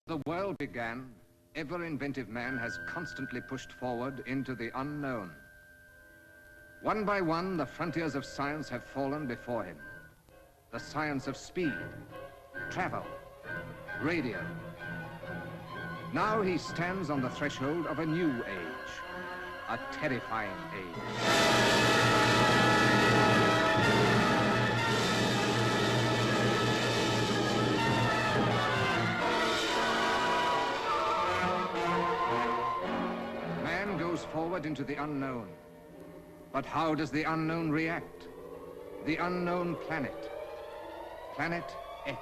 The world began, ever-inventive man has constantly pushed forward into the unknown. One by one, the frontiers of science have fallen before him. The science of speed, travel, radio. Now he stands on the threshold of a new age, a terrifying age. Forward into the unknown. But how does the unknown react? The unknown planet, Planet X.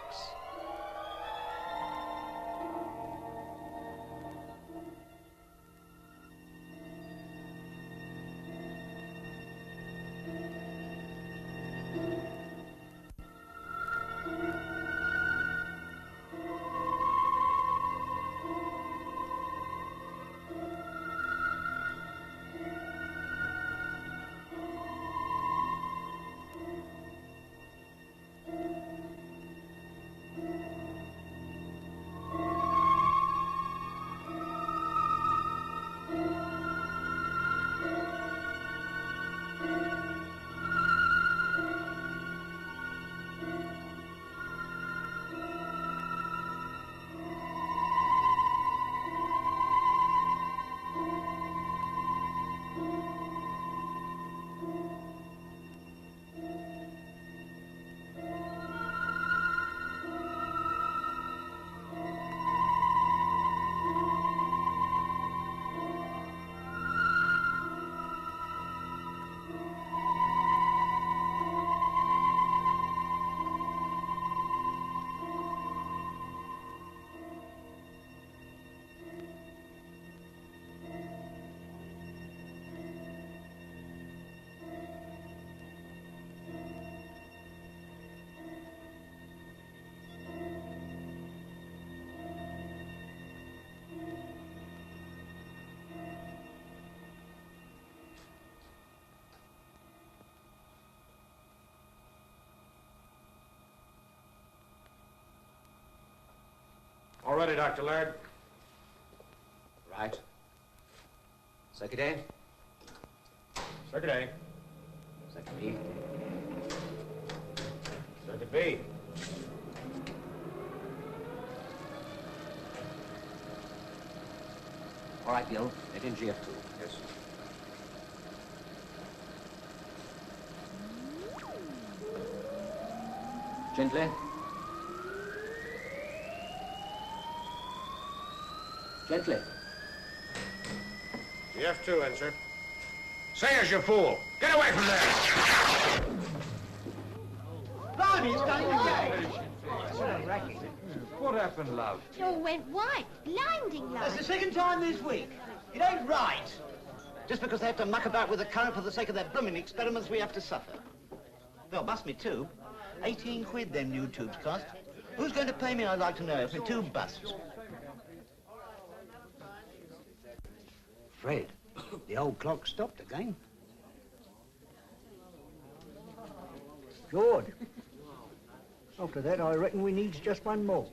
All ready, Dr. Laird. Right. Circuit A. Circuit A. Circuit B. Circuit B. All right, Gil. Let in GF2. Yes, sir. Gently. Gently. GF2 in, sir. Sayers, you fool! Get away from there! Blimey, it's going again. What a racket. What happened, love? It all went white, blinding light. That's the second time this week. It ain't right. Just because they have to muck about with the current for the sake of their blooming experiments, we have to suffer. They'll bust me too. 18 quid them new tubes cost. Who's going to pay me, I'd like to know, if my tube busts? Fred, the old clock stopped again. Good. After that, I reckon we needs just one more.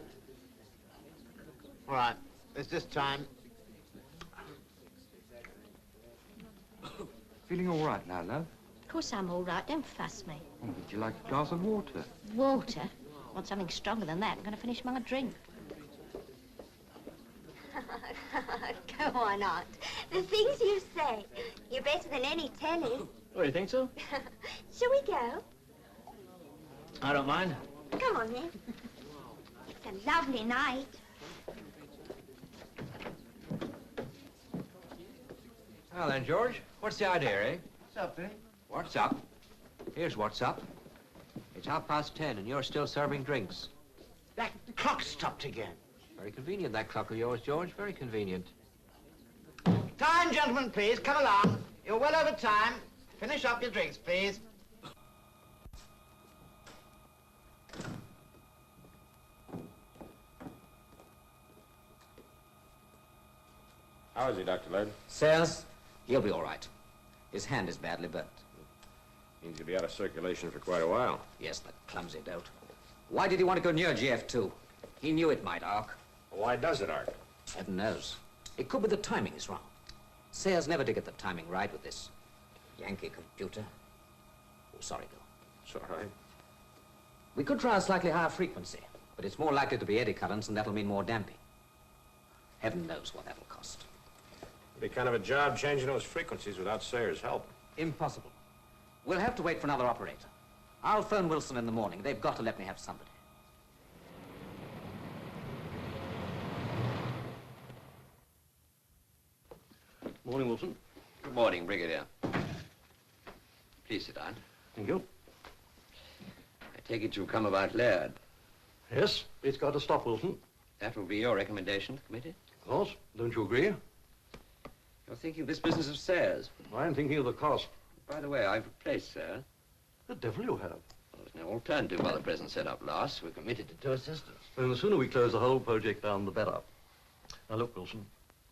All right, it's this time. Feeling all right now, love? Of course I'm all right, don't fuss me. Oh, would you like a glass of water? Water? Want something stronger than that? I'm going to finish my drink. Go on, Aunt. The things you say. You're better than any telly. Oh, you think so? Shall we go? I don't mind. Come on, then. It's a lovely night. Well then, George, what's the idea, eh? What's up, eh? What's up? Here's what's up. It's 10:30 and you're still serving drinks. That clock stopped again. Very convenient, that clock of yours, George. Very convenient. Time, gentlemen, please. Come along. You're well over time. Finish up your drinks, please. How is he, Dr. Laird? Sayers, he'll be all right. His hand is badly burnt. Means he'll be out of circulation for quite a while. Yes, that clumsy dolt. Why did he want to go near GF2? He knew it might arc. Why does it, Art? Heaven knows. It could be the timing is wrong. Sayers never did get the timing right with this Yankee computer. Oh, sorry, Bill. It's all right. We could try a slightly higher frequency, but it's more likely to be eddy currents, and that'll mean more damping. Heaven knows what that'll cost. It'd be kind of a job changing those frequencies without Sayers' help. Impossible. We'll have to wait for another operator. I'll phone Wilson in the morning. They've got to let me have somebody. Morning, Wilson. Good morning, Brigadier. Please sit down. Thank you. I take it you've come about Laird. Yes, it's got to stop, Wilson. That will be your recommendation to the committee? Of course. Don't you agree? You're thinking of this business of Sayers. I'm thinking of the cost. By the way, I've replaced Sayers. The devil you have. Well, there's no alternative while the present setup lasts. We're committed to two assistants. And the sooner we close the whole project down, the better. Now, look, Wilson.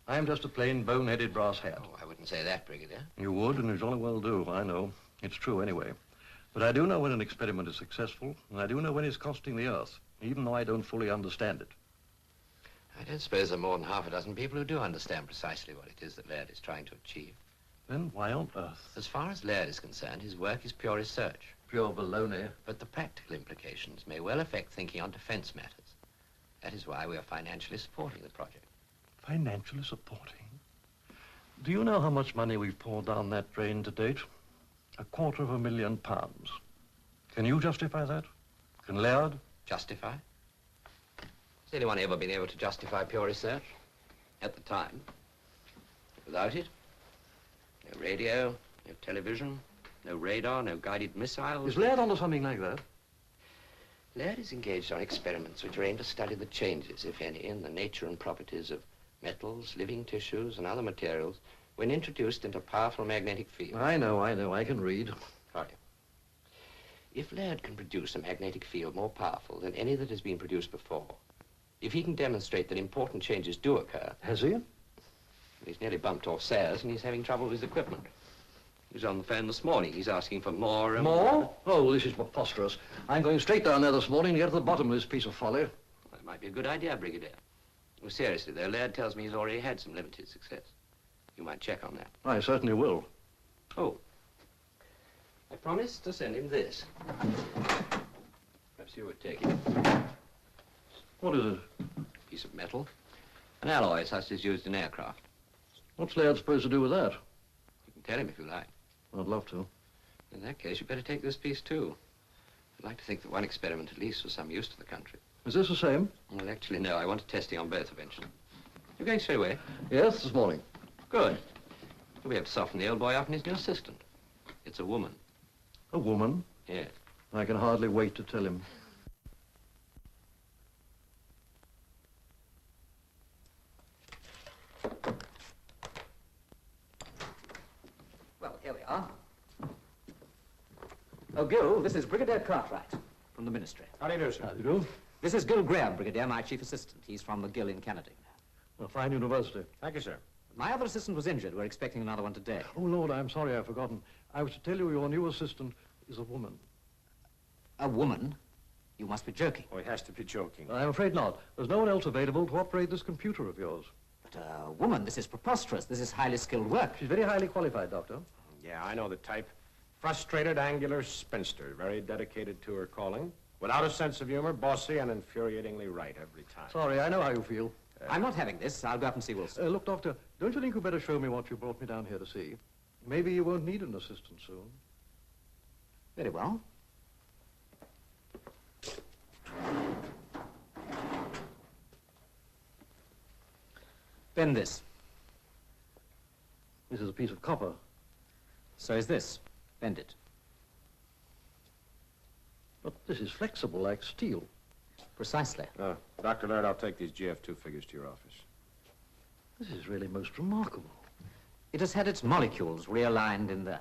I'm just a plain bone-headed brass hat. Oh, I wouldn't say that, Brigadier. You would, and you jolly well do. I know. It's true anyway. But I do know when an experiment is successful, and I do know when it's costing the Earth, even though I don't fully understand it. I don't suppose there are more than half a dozen people who do understand precisely what it is that Laird is trying to achieve. Then why on earth? As far as Laird is concerned, his work is pure research. Pure baloney. But the practical implications may well affect thinking on defense matters. That is why we are financially supporting the project. Financially supporting? Do you know how much money we've poured down that drain to date? £250,000. Can you justify that? Can Laird? Justify? Has anyone ever been able to justify pure research? At the time. Without it, no radio, no television, no radar, no guided missiles. Is Laird onto something like that? Laird is engaged on experiments which are aimed to study the changes, if any, in the nature and properties of metals, living tissues, and other materials when introduced into powerful magnetic fields. I know. I can read. Are you? If Laird can produce a magnetic field more powerful than any that has been produced before, if he can demonstrate that important changes do occur... Has he? He's nearly bumped off Sayers, and he's having trouble with his equipment. He was on the phone this morning. He's asking for more and more. Oh, this is preposterous. I'm going straight down there this morning to get to the bottom of this piece of folly. That might be a good idea, Brigadier. Well, seriously, though, Laird tells me he's already had some limited success. You might check on that. I certainly will. Oh. I promised to send him this. Perhaps you would take it. What is it? A piece of metal. An alloy such as used in aircraft. What's Laird supposed to do with that? You can tell him if you like. I'd love to. In that case, you'd better take this piece, too. I'd like to think that one experiment, at least, was some use to the country. Is this the same? Well, actually, no. I want testing on both eventually. You're going straight away? Yes, this morning. Good. You'll be able to soften the old boy up and his new assistant. It's a woman. A woman? Yes. I can hardly wait to tell him. Well, here we are. Oh, Gil, this is Brigadier Cartwright from the ministry. How do you do, sir? How do you do? This is Gil Graham, Brigadier, my chief assistant. He's from McGill in Canada. A fine university. Thank you, sir. My other assistant was injured. We're expecting another one today. Oh, Lord, I'm sorry, I've forgotten. I was to tell you your new assistant is a woman. A woman? You must be joking. Oh, he has to be joking. I'm afraid not. There's no one else available to operate this computer of yours. But a woman, this is preposterous. This is highly skilled work. She's very highly qualified, Doctor. Yeah, I know the type. Frustrated, angular spinster, very dedicated to her calling. Without a sense of humor, bossy, and infuriatingly right every time. Sorry, I know how you feel. I'm not having this. I'll go up and see Wilson. Look, Doctor, don't you think you better show me what you brought me down here to see? Maybe you won't need an assistant soon. Very well. Bend this. This is a piece of copper. So is this. Bend it. But this is flexible like steel. Precisely. Dr. Laird, I'll take these GF2 figures to your office. This is really most remarkable. It has had its molecules realigned in there.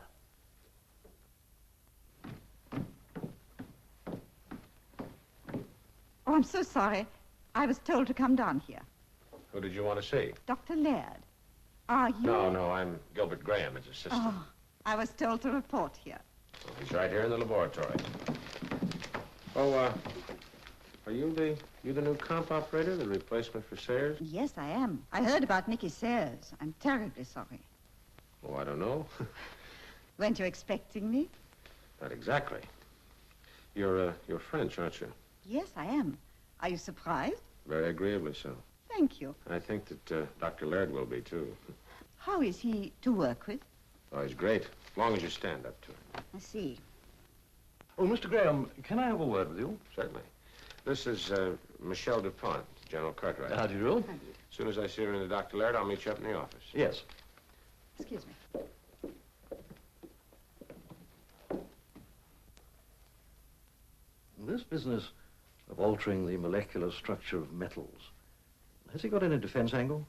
Oh, I'm so sorry. I was told to come down here. Who did you want to see? Dr. Laird. Are you... No, I'm Gilbert Graham, his assistant. Oh, I was told to report here. Well, he's right here in the laboratory. Oh, Are you the new comp operator, the replacement for Sayers? Yes, I am. I heard about Nicky Sayers. I'm terribly sorry. Oh, I don't know. Weren't you expecting me? Not exactly. You're French, aren't you? Yes, I am. Are you surprised? Very agreeably so. Thank you. I think that Dr. Laird will be, too. How is he to work with? Oh, he's great, as long as you stand up to him. I see. Oh, Mr. Graham, can I have a word with you? Certainly. This is Michelle DuPont, General Cartwright. How do you do? As soon as I see her into Dr. Laird, I'll meet you up in the office. Yes. Excuse me. This business of altering the molecular structure of metals, has he got any defense angle?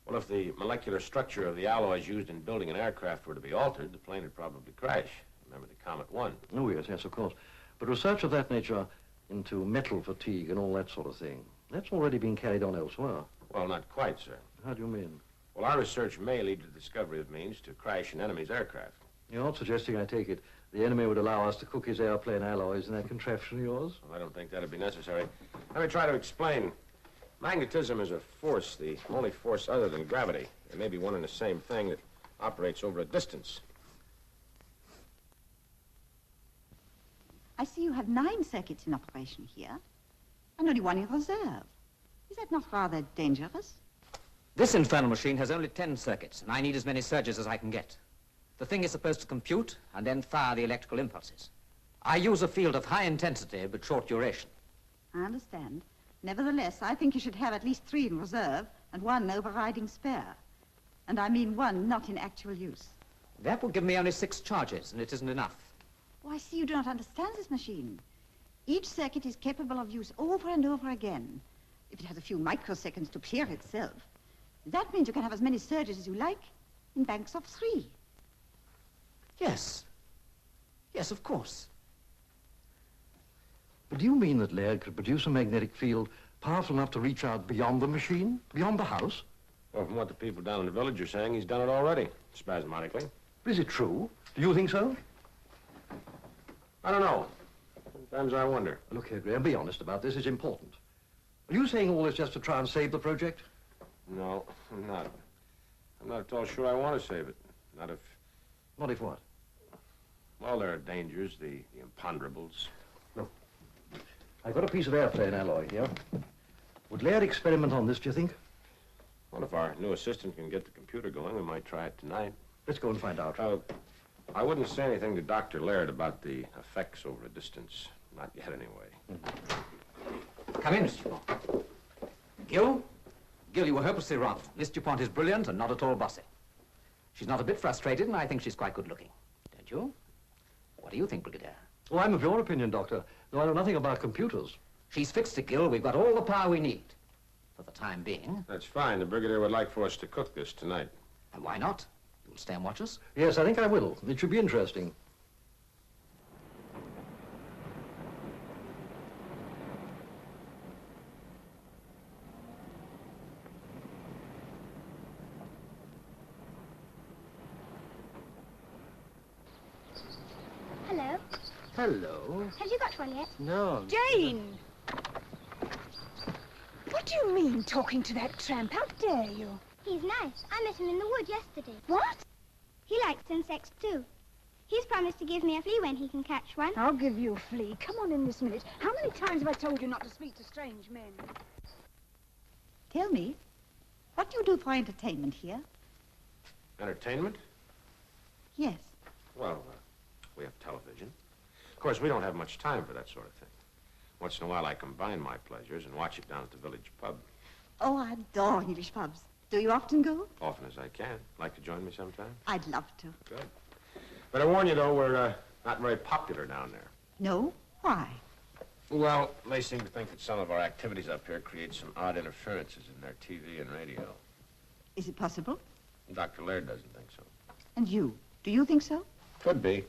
Well, if the molecular structure of the alloys used in building an aircraft were to be altered, the plane would probably crash. Remember the Comet 1? Oh, yes, of course. But research of that nature into metal fatigue and all that sort of thing, that's already been carried on elsewhere. Well, not quite, sir. How do you mean? Well, our research may lead to the discovery of means to crash an enemy's aircraft. You're not suggesting, I take it, the enemy would allow us to cook his airplane alloys in that contraption of yours? Well, I don't think that'd be necessary. Let me try to explain. Magnetism is a force, the only force other than gravity. There may be one and the same thing that operates over a distance. I see you have 9 circuits in operation here, and only 1 in reserve. Is that not rather dangerous? This infernal machine has only 10 circuits, and I need as many surges as I can get. The thing is supposed to compute and then fire the electrical impulses. I use a field of high intensity but short duration. I understand. Nevertheless, I think you should have at least 3 in reserve and 1 overriding spare. And I mean 1 not in actual use. That will give me only 6 charges, and it isn't enough. Oh, I see you do not understand this machine. Each circuit is capable of use over and over again. If it has a few microseconds to clear itself, that means you can have as many surges as you like in banks of 3. Yes. Yes, of course. But do you mean that Laird could produce a magnetic field powerful enough to reach out beyond the machine, beyond the house? Well, from what the people down in the village are saying, he's done it already, spasmodically. Is it true? Do you think so? I don't know. Sometimes I wonder. Look here, Graham, be honest about this. It's important. Are you saying all this just to try and save the project? No, I'm not. I'm not at all sure I want to save it. Not if... Not if what? Well, there are dangers, the imponderables. Look, I've got a piece of airplane alloy here. Would Laird experiment on this, do you think? Well, if our new assistant can get the computer going, we might try it tonight. Let's go and find out. I wouldn't say anything to Dr. Laird about the effects over a distance. Not yet, anyway. Come in, Mr. DuPont. Gil? Gil, you were hopelessly wrong. Miss DuPont is brilliant and not at all bossy. She's not a bit frustrated, and I think she's quite good-looking. Don't you? What do you think, Brigadier? Oh, I'm of your opinion, Doctor, though I know nothing about computers. She's fixed it, Gil. We've got all the power we need. For the time being. That's fine. The Brigadier would like for us to cook this tonight. And why not? You'll stay and watch us? Yes, I think I will. It should be interesting. Hello. Hello. Have you got one yet? No. Jane! What do you mean, talking to that tramp? How dare you? He's nice. I met him in the wood yesterday. What? He likes insects, too. He's promised to give me a flea when he can catch one. I'll give you a flea. Come on in this minute. How many times have I told you not to speak to strange men? Tell me, what do you do for entertainment here? Entertainment? Yes. Well, we have television. Of course, we don't have much time for that sort of thing. Once in a while, I combine my pleasures and watch it down at the village pub. Oh, I adore English pubs. Do you often go? Often as I can. Like to join me sometime? I'd love to. Good. But I warn you, though, we're not very popular down there. No? Why? Well, they seem to think that some of our activities up here create some odd interferences in their TV and radio. Is it possible? Dr. Laird doesn't think so. And you? Do you think so? Could be.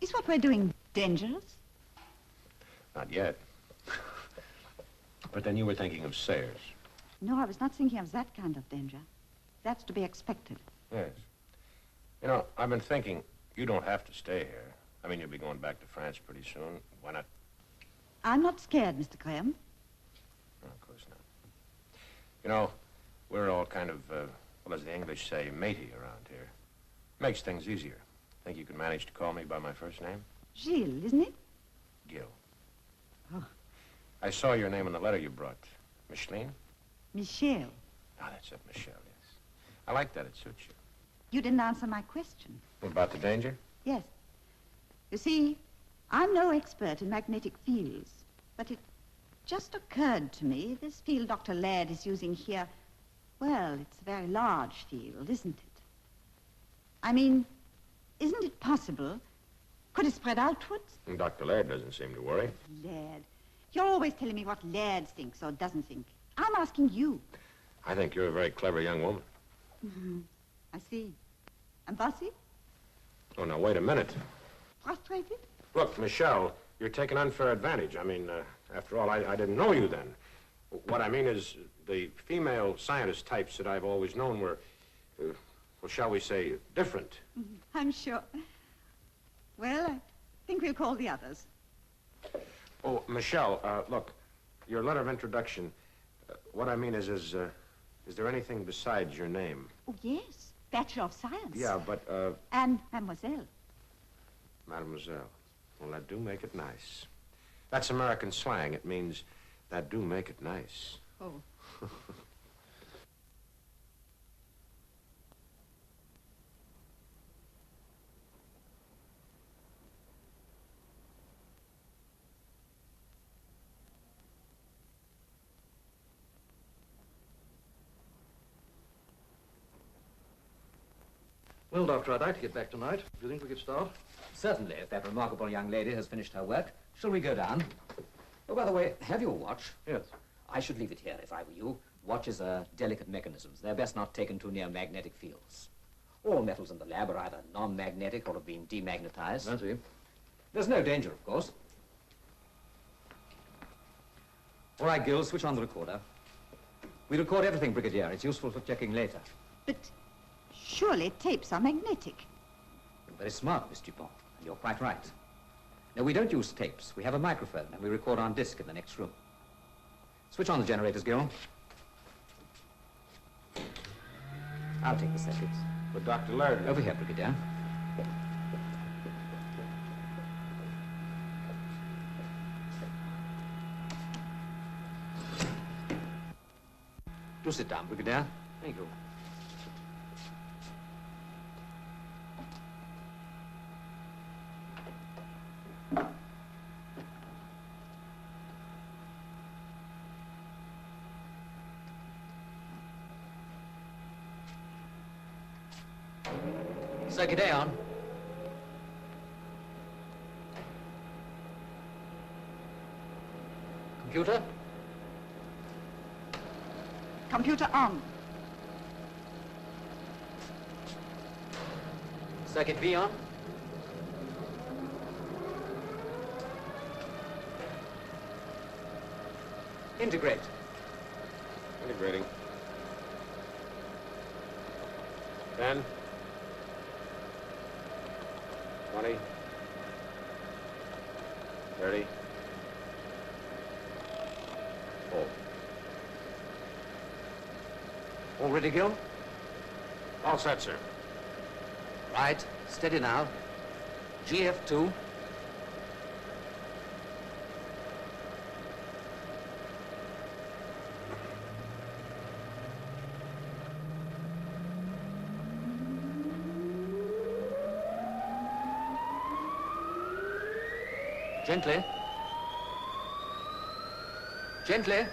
Is what we're doing dangerous? Not yet. But then you were thinking of Sayers. No, I was not thinking of that kind of danger. That's to be expected. Yes. You know, I've been thinking, you don't have to stay here. I mean, you'll be going back to France pretty soon. Why not I'm not scared, Mr. Graham. No, of course not. You know, we're all kind of, well, as the English say, matey around here. Makes things easier. Think you can manage to call me by my first name? Gilles, isn't it? Gil. Oh. I saw your name in the letter you brought. Micheline? Michel. Ah, that's it, Michelle, yes. I like that. It suits you. You didn't answer my question. What about the danger? Yes. You see, I'm no expert in magnetic fields, but it just occurred to me this field Dr. Laird is using here, well, it's a very large field, isn't it? I mean, isn't it possible? Could it spread outwards? Dr. Laird doesn't seem to worry. Laird. You're always telling me what Laird thinks or doesn't think. I'm asking you. I think you're a very clever young woman. I see. And bossy? Oh, now, wait a minute. Frustrated? Look, Michelle, you're taking unfair advantage. I mean, after all, I didn't know you then. What I mean is the female scientist types that I've always known were, well, shall we say, different. I'm sure. Well, I think we'll call the others. Oh, Michelle, look, your letter of introduction, what I mean is there anything besides your name? Oh, yes. Bachelor of Science. Yeah, but, And Mademoiselle. Mademoiselle. Well, that do make it nice. That's American slang. It means that do make it nice. Oh. Well, Doctor, I'd like to get back tonight. Do you think we could start? Certainly, if that remarkable young lady has finished her work. Shall we go down? Oh, by the way, have your watch? Yes. I should leave it here if I were you. Watches are delicate mechanisms. They're best not taken too near magnetic fields. All metals in the lab are either non-magnetic or have been demagnetized. I see. There's no danger, of course. All right, Gil, switch on the recorder. We record everything, Brigadier. It's useful for checking later. But surely tapes are magnetic. You're very smart, Miss Dupont, and you're quite right. No, we don't use tapes. We have a microphone, and we record on disc in the next room. Switch on the generators, Gil. I'll take the circuits. But Dr. Laird... Over here, Brigadier. Do sit down, Brigadier. Thank you. Circuit A on. Computer? Computer on. Circuit B on. Integrate. Integrating. 10. 20. 30. Oh. All ready, Gil? All set, sir. Right. Steady now. GF2. Gently. Gently.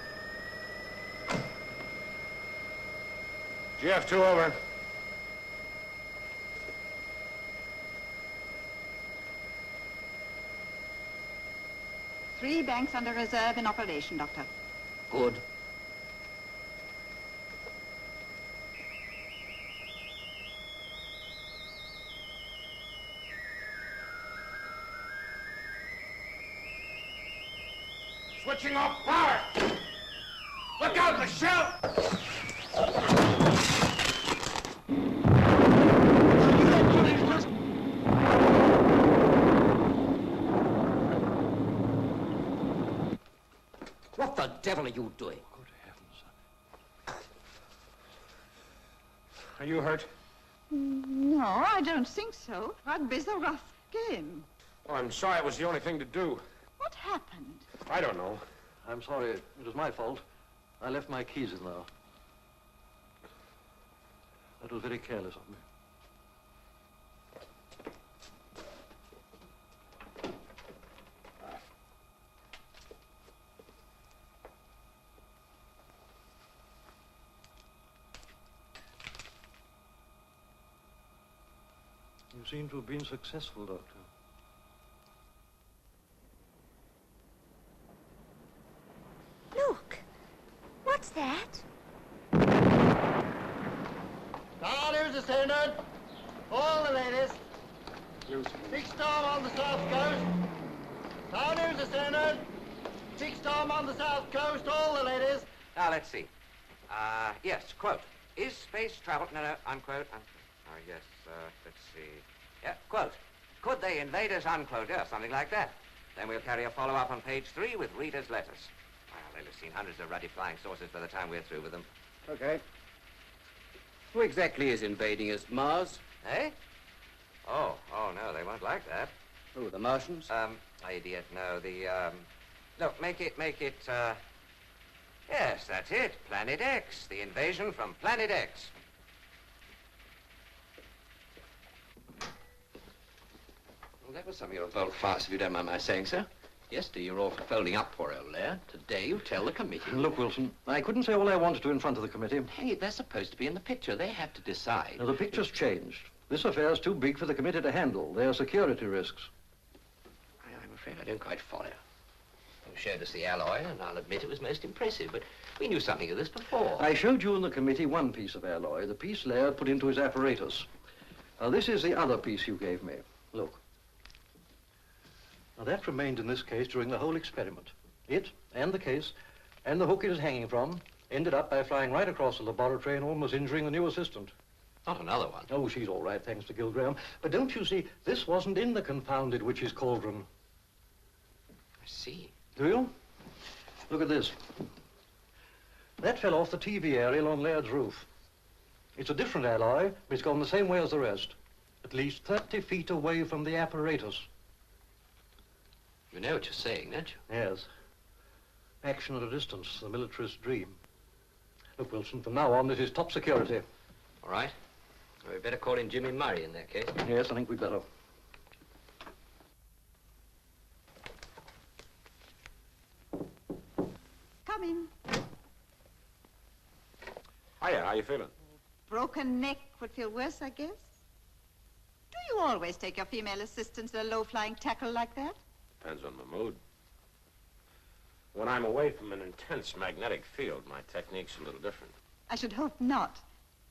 GF2 over. Three banks under reserve in operation, Doctor. Good. Switching off power! Look out, Michelle! devil are you doing? Good heavens. Are you hurt? No, I don't think so. Rugby's a rough game. Oh, I'm sorry. It was the only thing to do. What happened? I don't know. I'm sorry. It was my fault. I left my keys in there. That was very careless of me. You seem to have been successful, Doctor. Look. What's that? Now, here's the standard. All the latest. Big storm on the south coast. Now, here's the standard. Big storm on the south coast. All the latest. Now, let's see. Yes, quote. Is space travel... No, unquote. Yes, let's see. Yeah, quote. Could they invade us, unquote. Yeah, something like that. Then we'll carry a follow-up on page 3 with readers' letters. Well, they'll have seen hundreds of ruddy flying saucers by the time we're through with them. Okay. Who exactly is invading us? Mars? Eh? Oh, no, they won't like that. Who, the Martians? Idiot, no, look, make it, yes, that's it. Planet X. The invasion from Planet X. Well, that was some of your volte farce, if you don't mind my saying so. Yesterday you were all for folding up poor old Laird. Today you tell the committee. Look, Wilson, I couldn't say all I wanted to in front of the committee. Hey, they're supposed to be in the picture. They have to decide. Now, the picture's changed. This affair's too big for the committee to handle. There are security risks. I'm afraid I don't quite follow. You showed us the alloy, and I'll admit it was most impressive, but we knew something of this before. I showed you in the committee one piece of alloy, the piece Laird put into his apparatus. Now, this is the other piece you gave me. Look. Now, that remained in this case during the whole experiment. It, and the case, and the hook it is hanging from, ended up by flying right across the laboratory and almost injuring the new assistant. Not another one. Oh, she's all right, thanks to Gil Graham. But don't you see, this wasn't in the confounded witch's cauldron. I see. Do you? Look at this. That fell off the TV aerial on Laird's roof. It's a different alloy, but it's gone the same way as the rest. At least 30 feet away from the apparatus. You know what you're saying, don't you? Yes. Action at a distance, the militarist's dream. Look, Wilson, from now on, this is top security. All right. Well, we better call in Jimmy Murray in that case. Yes, I think we'd better. Come in. Hiya, how you feeling? Broken neck would feel worse, I guess. Do you always take your female assistants to a low-flying tackle like that? Depends on my mood. When I'm away from an intense magnetic field, my technique's a little different. I should hope not.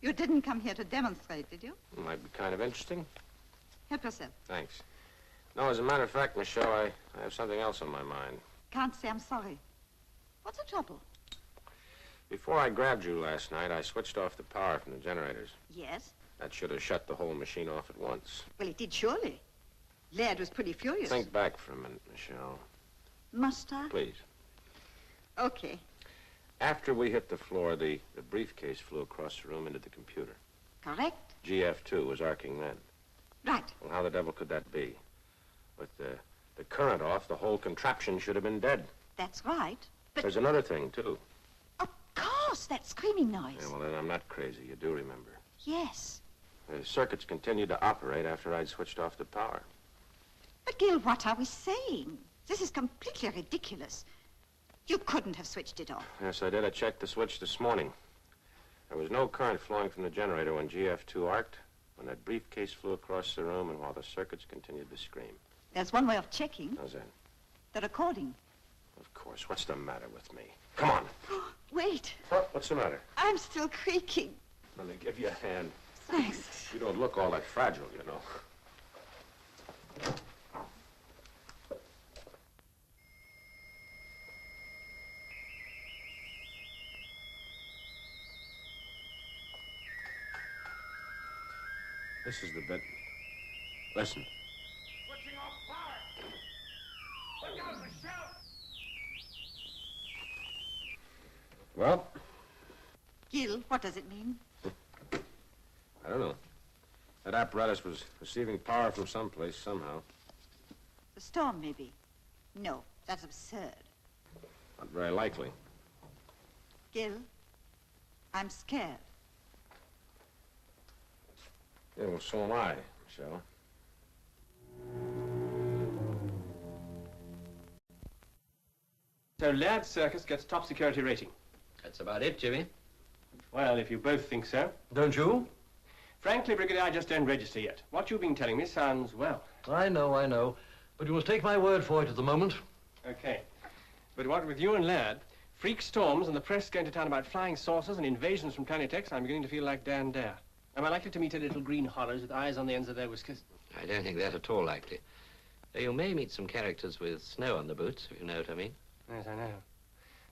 You didn't come here to demonstrate, did you? It might be kind of interesting. Help yourself. Thanks. No, as a matter of fact, Michelle, I have something else on my mind. Can't say I'm sorry. What's the trouble? Before I grabbed you last night, I switched off the power from the generators. Yes? That should have shut the whole machine off at once. Well, it did surely. Laird was pretty furious. Think back for a minute, Michelle. Must I? Please. Okay. After we hit the floor, the briefcase flew across the room into the computer. Correct? GF2 was arcing then. Right. Well, how the devil could that be? With the current off, the whole contraption should have been dead. That's right. But There's another thing, too. of course, that screaming noise. Yeah, well, then I'm not crazy. You do remember. Yes. The circuits continued to operate after I'd switched off the power. But, Gil, what are we saying? This is completely ridiculous. You couldn't have switched it off. Yes, I did. I checked the switch this morning. There was no current flowing from the generator when GF2 arced, when that briefcase flew across the room, and while the circuits continued to scream. There's one way of checking. How's that? The recording. Of course. What's the matter with me? Come on. Wait. What's the matter? I'm still creaking. Let me give you a hand. Thanks. You don't look all that fragile, you know. This is the bit. Listen. Switching off power! Look out, Michelle! Well, Gil, what does it mean? I don't know. That apparatus was receiving power from someplace, somehow. The storm, maybe. No, that's absurd. Not very likely. Gil, I'm scared. Yeah, well, so am I, Michelle. So Laird's circus gets top security rating. That's about it, Jimmy. Well, if you both think so. Don't you? Frankly, Brigadier, I just don't register yet. What you've been telling me sounds well. I know. But you must take my word for it at the moment. Okay. But what with you and Laird, freak storms and the press going to town about flying saucers and invasions from Planet X, I'm beginning to feel like Dan Dare. Am I likely to meet a little green horrors with eyes on the ends of their whiskers? I don't think that at all likely. Though you may meet some characters with snow on the boots, if you know what I mean. Yes, I know.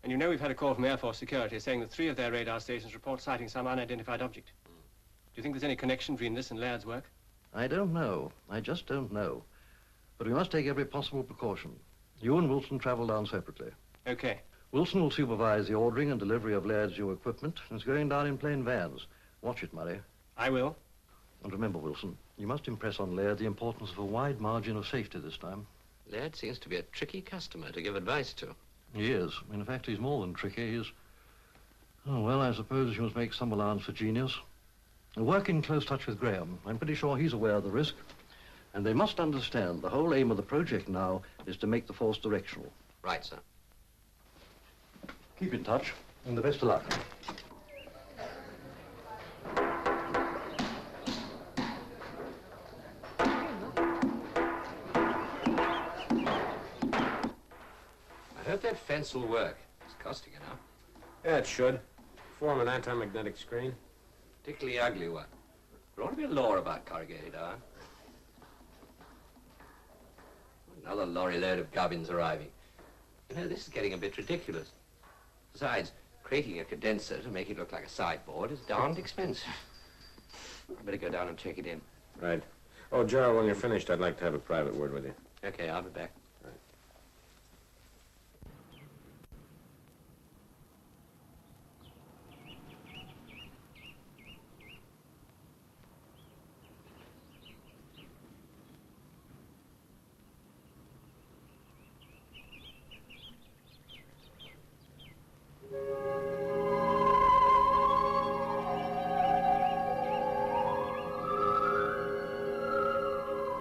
And you know we've had a call from Air Force Security saying that 3 of their radar stations report sighting some unidentified object. Do you think there's any connection between this and Laird's work? I don't know. I just don't know. But we must take every possible precaution. You and Wilson travel down separately. Okay. Wilson will supervise the ordering and delivery of Laird's new equipment, and it's going down in plain vans. Watch it, Murray. I will. And remember, Wilson, you must impress on Laird the importance of a wide margin of safety this time. Laird seems to be a tricky customer to give advice to. He is. In fact, he's more than tricky. He's... Oh, well, I suppose you must make some allowance for genius. Work in close touch with Graham. I'm pretty sure he's aware of the risk. And they must understand the whole aim of the project now is to make the force directional. Right, sir. Keep in touch, and the best of luck. I hope that fence will work. It's costing enough. Yeah, it should. Form an anti-magnetic screen. Particularly ugly one. There ought to be a law about corrugated iron. Another lorry load of gubbins arriving. You know, this is getting a bit ridiculous. Besides, creating a condenser to make it look like a sideboard is darned expensive. I better go down and check it in. Right. Oh, Gerald, when you're finished, I'd like to have a private word with you. Okay, I'll be back. Right.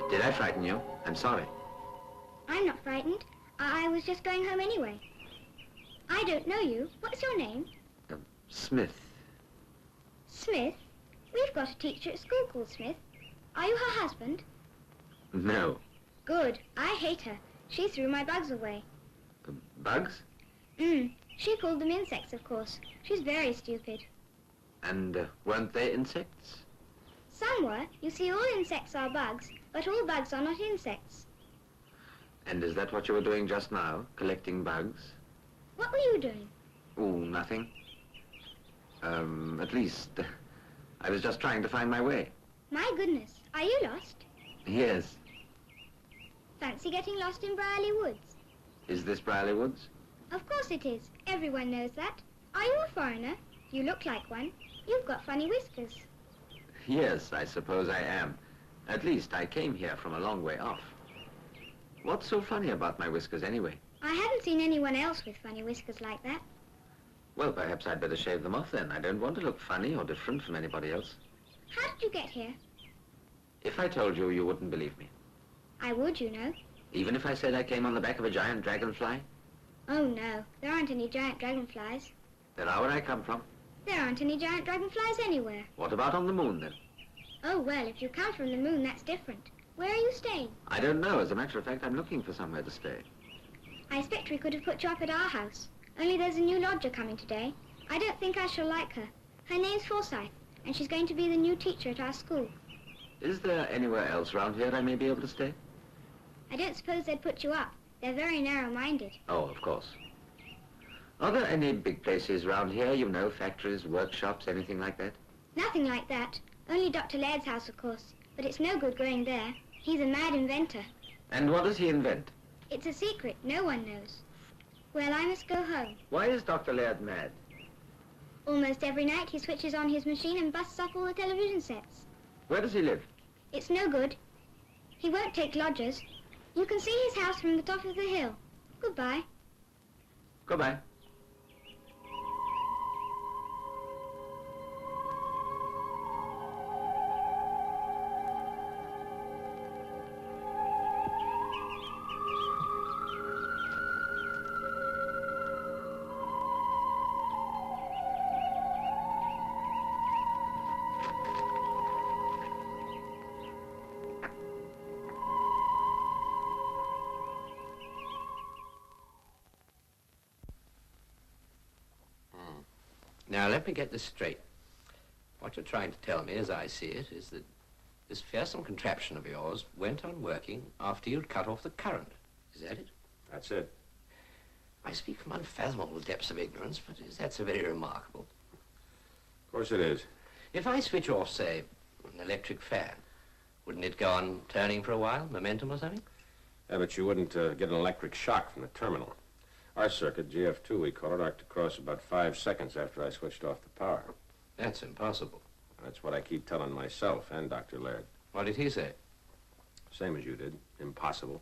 Did I frighten you? I'm sorry. I'm not frightened. I was just going home anyway. I don't know you. What's your name? Smith. Smith? We've got a teacher at school called Smith. Are you her husband? No. Good. I hate her. She threw my bugs away. Bugs? She called them insects, of course. She's very stupid. And weren't they insects? Some were. You see, all insects are bugs, but all bugs are not insects. And is that what you were doing just now? Collecting bugs? What were you doing? Oh, nothing. At least, I was just trying to find my way. My goodness. Are you lost? Yes. Fancy getting lost in Brierley Woods? Is this Brierley Woods? Of course it is. Everyone knows that. Are you a foreigner? You look like one. You've got funny whiskers. Yes, I suppose I am. At least I came here from a long way off. What's so funny about my whiskers anyway? I haven't seen anyone else with funny whiskers like that. Well, perhaps I'd better shave them off then. I don't want to look funny or different from anybody else. How did you get here? If I told you, you wouldn't believe me. I would, you know. Even if I said I came on the back of a giant dragonfly? Oh, no. There aren't any giant dragonflies. There are where I come from. There aren't any giant dragonflies anywhere. What about on the moon, then? Oh, well, if you come from the moon, that's different. Where are you staying? I don't know. As a matter of fact, I'm looking for somewhere to stay. I expect we could have put you up at our house. Only there's a new lodger coming today. I don't think I shall like her. Her name's Forsyth, and she's going to be the new teacher at our school. Is there anywhere else around here I may be able to stay? I don't suppose they'd put you up. They're very narrow-minded. Oh, of course. Are there any big places around here, you know, factories, workshops, anything like that? Nothing like that. Only Dr. Laird's house, of course. But it's no good going there. He's a mad inventor. And what does he invent? It's a secret. No one knows. Well, I must go home. Why is Dr. Laird mad? Almost every night he switches on his machine and busts off all the television sets. Where does he live? It's no good. He won't take lodgers. You can see his house from the top of the hill. Goodbye. Goodbye. Now, let me get this straight. What you're trying to tell me, as I see it, is that this fearsome contraption of yours went on working after you'd cut off the current. Is that it? That's it. I speak from unfathomable depths of ignorance, but is that so very remarkable? Of course it is. If I switch off, say, an electric fan, wouldn't it go on turning for a while, momentum or something? Yeah, but you wouldn't get an electric shock from the terminal. Our circuit, GF2 we call it, arced across about 5 seconds after I switched off the power. That's impossible. That's what I keep telling myself and Dr. Laird. What did he say? Same as you did. Impossible.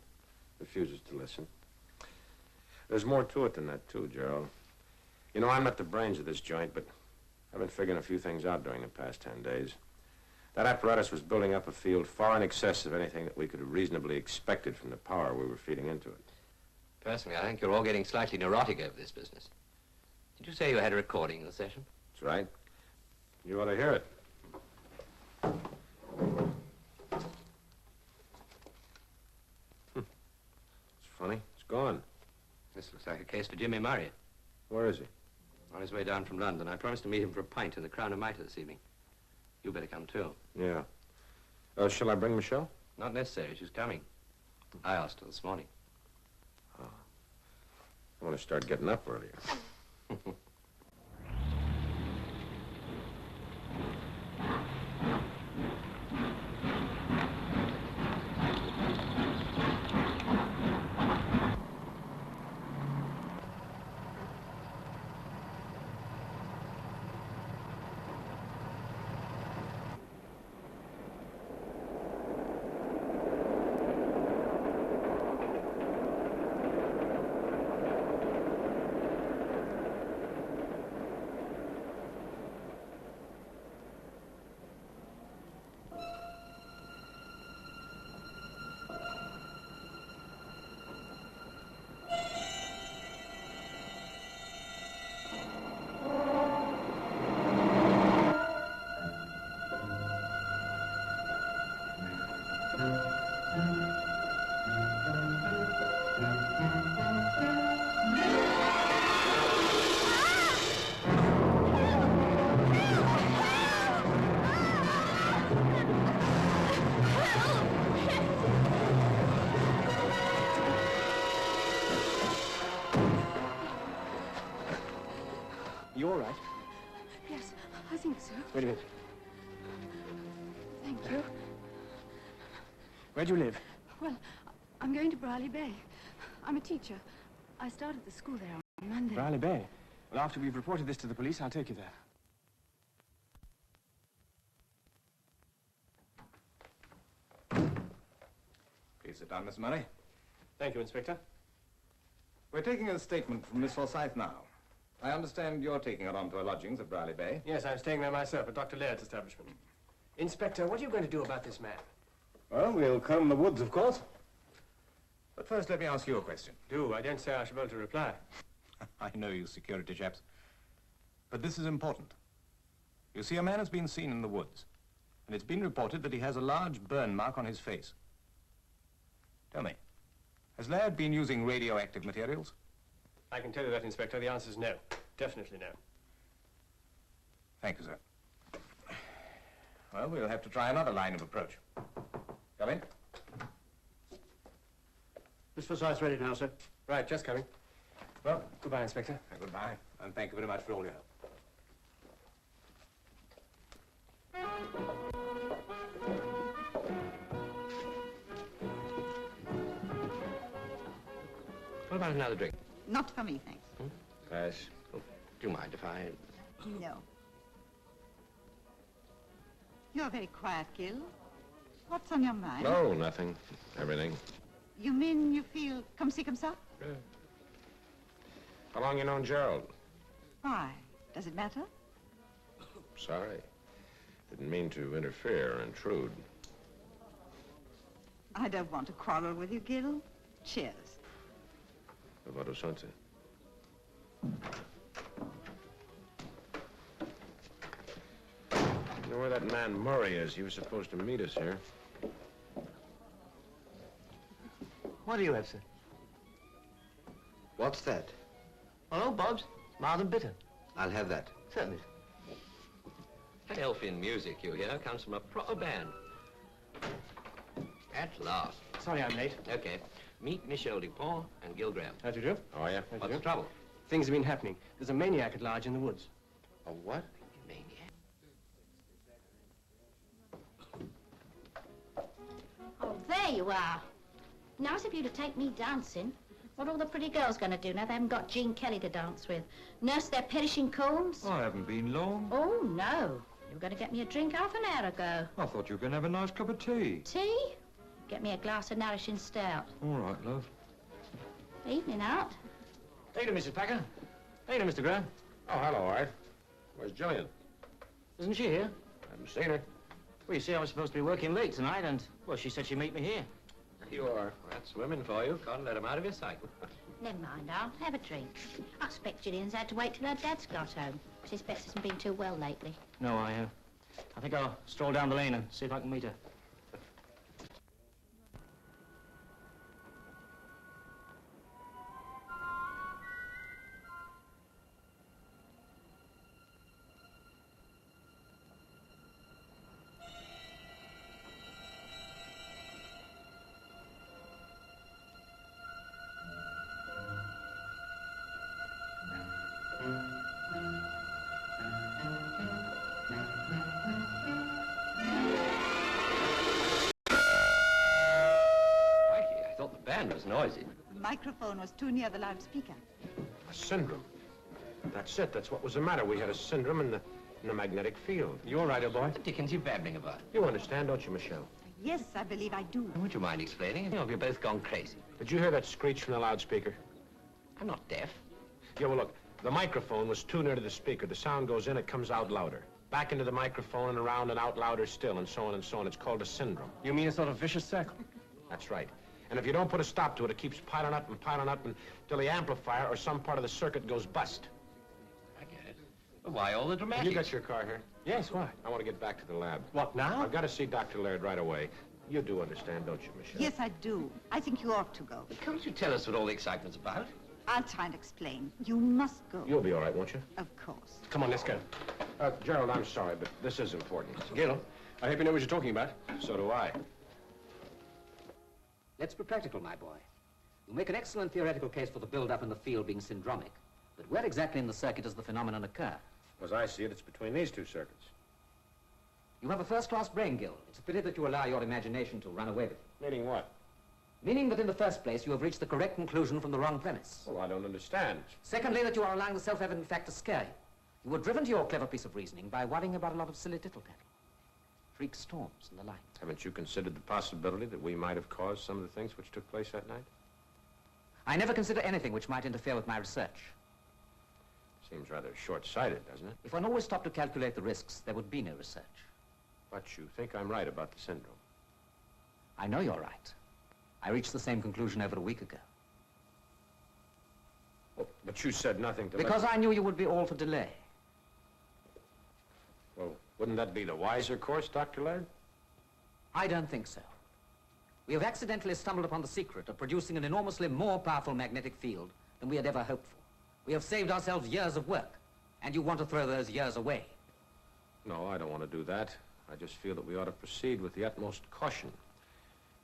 Refuses to listen. There's more to it than that, too, Gerald. You know, I'm not the brains of this joint, but I've been figuring a few things out during the past 10 days. That apparatus was building up a field far in excess of anything that we could have reasonably expected from the power we were feeding into it. Personally, I think you're all getting slightly neurotic over this business. Did you say you had a recording of the session? That's right. You ought to hear it. It's funny. It's gone. This looks like a case for Jimmy Murray. Where is he? On his way down from London. I promised to meet him for a pint in the Crown of Mitre this evening. You better come, too. Yeah. Shall I bring Michelle? Not necessary. She's coming. I asked her this morning. I want to start getting up earlier. You all right? Yes, I think so. Wait a minute. Thank you. Where do you live? Well, I'm going to Brierley Bay. I'm a teacher. I started the school there on Monday. Brierley Bay. Well, after we've reported this to the police, I'll take you there. Please sit down, Miss Murray. Thank you, Inspector. We're taking a statement from Miss Forsyth now. I understand you're taking her on to her lodgings at Brierley Bay. Yes, I'm staying there myself at Dr. Laird's establishment. Inspector, what are you going to do about this man? Well, we'll comb the woods, of course. But first, let me ask you a question. Do. I don't say I shall be able to reply. I know you security chaps. But this is important. You see, a man has been seen in the woods, and it's been reported that he has a large burn mark on his face. Tell me, has Laird been using radioactive materials? I can tell you that, Inspector. The answer's no. Definitely no. Thank you, sir. Well, we'll have to try another line of approach. Come in. Miss Forsyth's ready now, sir. Right, just coming. Well, goodbye, Inspector. Goodbye, and thank you very much for all your help. What about another drink? Not for me, thanks. Pass. Oh, do you mind if I... No. You're very quiet, Gil. What's on your mind? No, nothing. Everything. You mean you feel comme ci, comme ça? Yeah. How long you known Gerald? Why? Does it matter? Sorry. Didn't mean to interfere or intrude. I don't want to quarrel with you, Gil. Cheers. About something. You know where that man Murray is? He was supposed to meet us here. What do you have, sir? What's that? Oh, Bob's. Mild and bitter. I'll have that. Certainly. That elfin music you hear comes from a proper band. At last. Sorry I'm late. Okay. Meet Michel Dupont and Gil Graham. How'd you do? Oh, yeah? What's the trouble? Things have been happening. There's a maniac at large in the woods. A what? Maniac. Oh, there you are. Nice of you to take me dancing. What are all the pretty girls going to do now they haven't got Jean Kelly to dance with? Nurse their perishing combs? I haven't been long. Oh, no. You were going to get me a drink half an hour ago. I thought you were going to have a nice cup of tea. Tea? Get me a glass of nourishing stout. All right, love. Evening out. How you doing, Mrs. Packer? How you doing, Mr. Graham? Oh, hello, Art. Where's Jillian? Isn't she here? Haven't seen her. Well, you see, I was supposed to be working late tonight, and, well, she said she'd meet me here. You are. That's women for you. Can't let them out of your sight. Never mind, Aunt. Have a drink. I expect Gillian's had to wait till her dad's got home. She expects hasn't been too well lately. No, I think I'll stroll down the lane and see if I can meet her. Was noisy. The microphone was too near the loudspeaker. A syndrome. That's it. That's what was the matter. We had a syndrome in the magnetic field. You all right, old boy? What the dickens are you babbling about? You understand, don't you, Michelle? Yes, I believe I do. Would you mind explaining? You know, you've both gone crazy. Did you hear that screech from the loudspeaker? I'm not deaf. Yeah, well, look. The microphone was too near to the speaker. The sound goes in, it comes out louder. Back into the microphone and around and out louder still, and so on and so on. It's called a syndrome. You mean a sort of vicious circle? That's right. And if you don't put a stop to it, it keeps piling up until the amplifier or some part of the circuit goes bust. I get it. But why all the Have dramatics? you got your car here? Yes, why? I want to get back to the lab. What, now? I've got to see Dr. Laird right away. You do understand, don't you, Michelle? Yes, I do. I think you ought to go. But can't you tell us what all the excitement's about? I'll try and explain. You must go. You'll be all right, won't you? Of course. Come on, let's go. Gerald, I'm sorry, but this is important. Gil, I hope you know what you're talking about. So do I. Let's be practical, my boy. You make an excellent theoretical case for the build-up in the field being syndromic, but where exactly in the circuit does the phenomenon occur? As I see it, it's between these two circuits. You have a first-class brain, Gil. It's a pity that you allow your imagination to run away with you. Meaning what? Meaning that in the first place, you have reached the correct conclusion from the wrong premise. Well, I don't understand. Secondly, that you are allowing the self-evident fact to scare you. You were driven to your clever piece of reasoning by worrying about a lot of silly tittle-tattle. Freak storms and the like. Haven't you considered the possibility that we might have caused some of the things which took place that night? I never consider anything which might interfere with my research. Seems rather short-sighted, doesn't it? If one always stopped to calculate the risks, there would be no research. But you think I'm right about the syndrome. I know you're right. I reached the same conclusion over a week ago. Well, but you said nothing to Because I knew you would be all for delay. Well, wouldn't that be the wiser course, Dr. Laird? I don't think so. We have accidentally stumbled upon the secret of producing an enormously more powerful magnetic field than we had ever hoped for. We have saved ourselves years of work, and you want to throw those years away. No, I don't want to do that. I just feel that we ought to proceed with the utmost caution.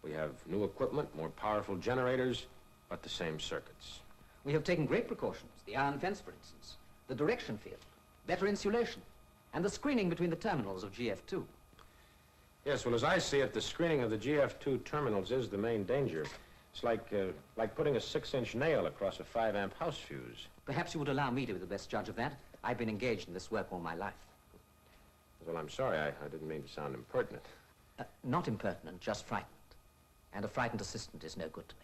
We have new equipment, more powerful generators, but the same circuits. We have taken great precautions. The iron fence, for instance, the direction field, better insulation, and the screening between the terminals of GF2. Yes, well, as I see it, the screening of the GF2 terminals is the main danger. It's like putting a 6-inch nail across a 5-amp house fuse. Perhaps you would allow me to be the best judge of that. I've been engaged in this work all my life. Well, I'm sorry. I didn't mean to sound impertinent. Not impertinent, just frightened. And a frightened assistant is no good to me.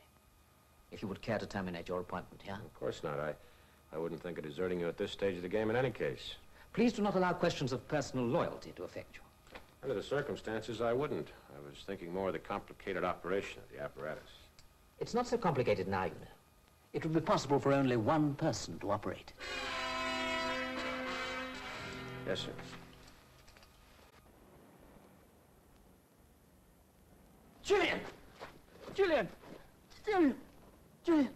If you would care to terminate your appointment here. Of course not. I wouldn't think of deserting you at this stage of the game in any case. Please do not allow questions of personal loyalty to affect you. Under the circumstances, I wouldn't. I was thinking more of the complicated operation of the apparatus. It's not so complicated now, you know. It would be possible for only one person to operate. Yes, sir. Julian! Julian! Julian! Julian!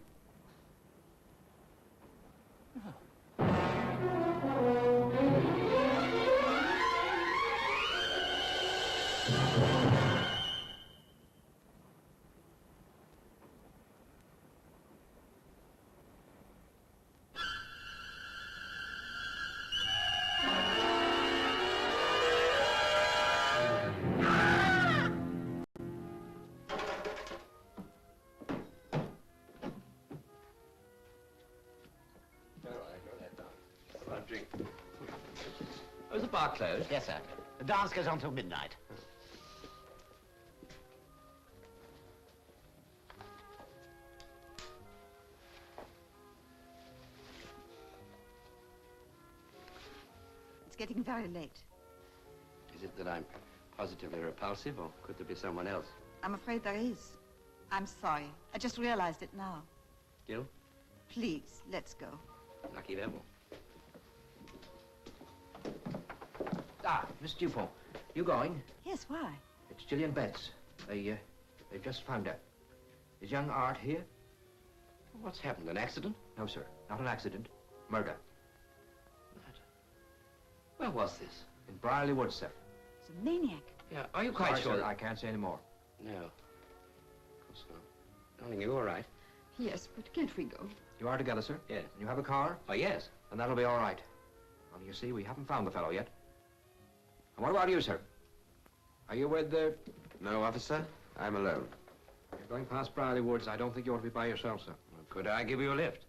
Oh, is the bar closed? Yes, sir. The dance goes on till midnight. It's getting very late. Is it that I'm positively repulsive, or could there be someone else? I'm afraid there is. I'm sorry. I just realized it now. Gil? Please, let's go. Lucky devil. Ah, Miss Dupont, you going? Yes, why? It's Gillian Betts. They've just found her. Is young Art here? What's happened, an accident? No, sir. Not an accident. Murder. Where was this? In Brierley Woods, sir. It's a maniac. Yeah, are you quite Sorry, sure sir, that... I can't say any more. No. Of course not. Darling, you all right? Yes, but can't we go? You are together, sir? Yes. And you have a car? Oh, yes. And that'll be all right. Only you see, we haven't found the fellow yet. And what about you, sir? Are you with the... No, officer. I'm alone. You're going past Brierley Woods. I don't think you ought to be by yourself, sir. Well, could I give you a lift?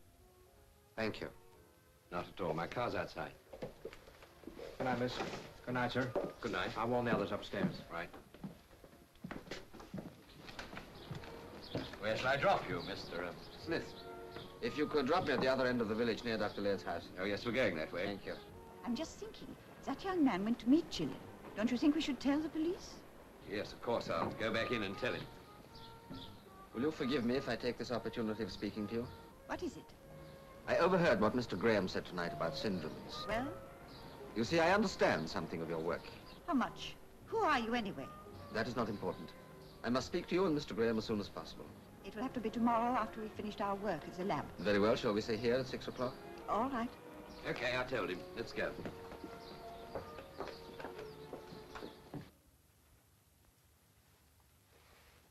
Thank you. Not at all. My car's outside. Good night, miss. Good night, sir. Good night. I'll warn the others upstairs. Right. Where shall I drop you, Mr. Smith? If you could drop me at the other end of the village near Dr. Laird's house. Oh, yes, we're going that way. Thank you. I'm just thinking. That young man went to meet Gillian. Don't you think we should tell the police? Yes, of course. I'll go back in and tell him. Will you forgive me if I take this opportunity of speaking to you? What is it? I overheard what Mr. Graham said tonight about syndromes. Well, You see, I understand something of your work. how much? Who are you anyway? That is not important. I must speak to you and Mr. Graham as soon as possible. It will have to be tomorrow after we've finished our work at the lab. Very well. Shall we say here at 6 o'clock? All right. Okay, I told him. Let's go.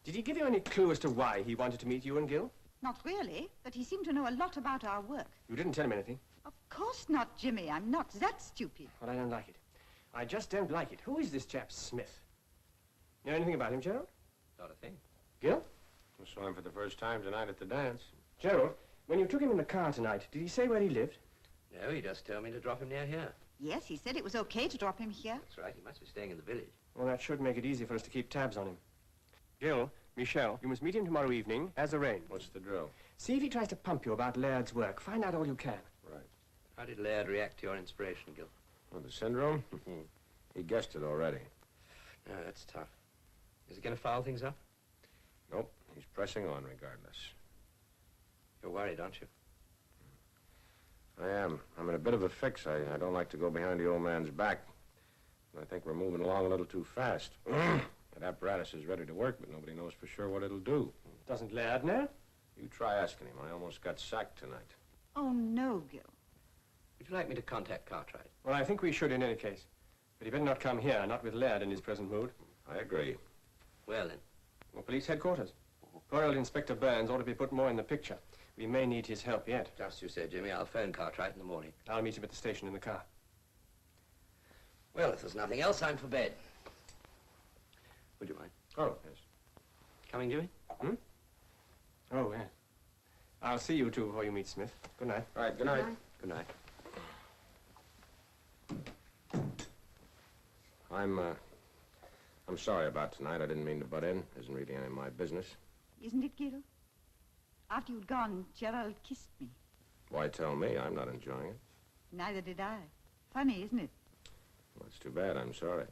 Did he give you any clue as to why he wanted to meet you and Gil? Not really, but he seemed to know a lot about our work. You didn't tell him anything. Of course not, Jimmy. I'm not that stupid. Well, I don't like it. I just don't like it. Who is this chap Smith? You know anything about him, Gerald? Not a thing. Gil? I saw him for the first time tonight at the dance. Gerald, when you took him in the car tonight, did he say where he lived? No, he just told me to drop him near here. Yes, he said it was okay to drop him here. That's right. He must be staying in the village. Well, that should make it easy for us to keep tabs on him. Gil, Michelle, you must meet him tomorrow evening, as arranged. What's the drill? See if he tries to pump you about Laird's work. Find out all you can. Right. How did Laird react to your inspiration, Gil? Oh, the syndrome? He guessed it already. No, that's tough. Is he going to foul things up? Nope. He's pressing on regardless. You're worried, aren't you? I am. I'm in a bit of a fix. I don't like to go behind the old man's back. I think we're moving along a little too fast. That apparatus is ready to work, but nobody knows for sure what it'll do. Doesn't Laird know? You try asking him. I almost got sacked tonight. Oh, no, Gil. Would you like me to contact Cartwright? Well, I think we should in any case. But he better not come here, not with Laird in his present mood. I agree. Well, then. Well, police headquarters. Poor old Inspector Burns ought to be put more in the picture. We may need his help yet. Just you say, Jimmy. I'll phone Cartwright in the morning. I'll meet him at the station in the car. Well, if there's nothing else, I'm for bed. Would you mind? Oh, yes. Coming, Jimmy? Hmm? Oh, yeah. I'll see you two before you meet Smith. Good night. All right, good night. Good night. I'm sorry about tonight. I didn't mean to butt in. Isn't really any of my business. Isn't it, Gil? After you'd gone, Gerald kissed me. Why tell me? I'm not enjoying it. Neither did I. Funny, isn't it? Well, it's too bad. I'm sorry.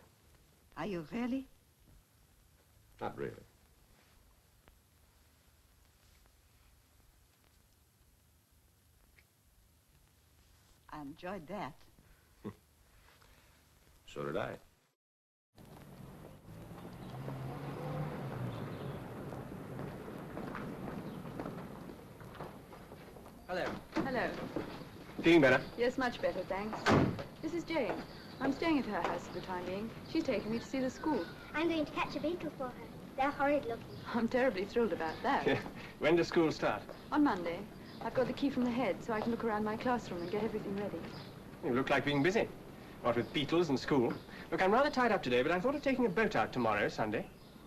Are you really? Not really. I enjoyed that. So did I. Hello. Hello. Feeling better? Yes, much better, thanks. This is Jane. I'm staying at her house for the time being. She's taking me to see the school. I'm going to catch a beetle for her. They're horrid looking. I'm terribly thrilled about that. Yeah. When does school start? On Monday. I've got the key from the head, so I can look around my classroom and get everything ready. You look like being busy. What with beetles and school. Look, I'm rather tied up today, but I thought of taking a boat out tomorrow, Sunday.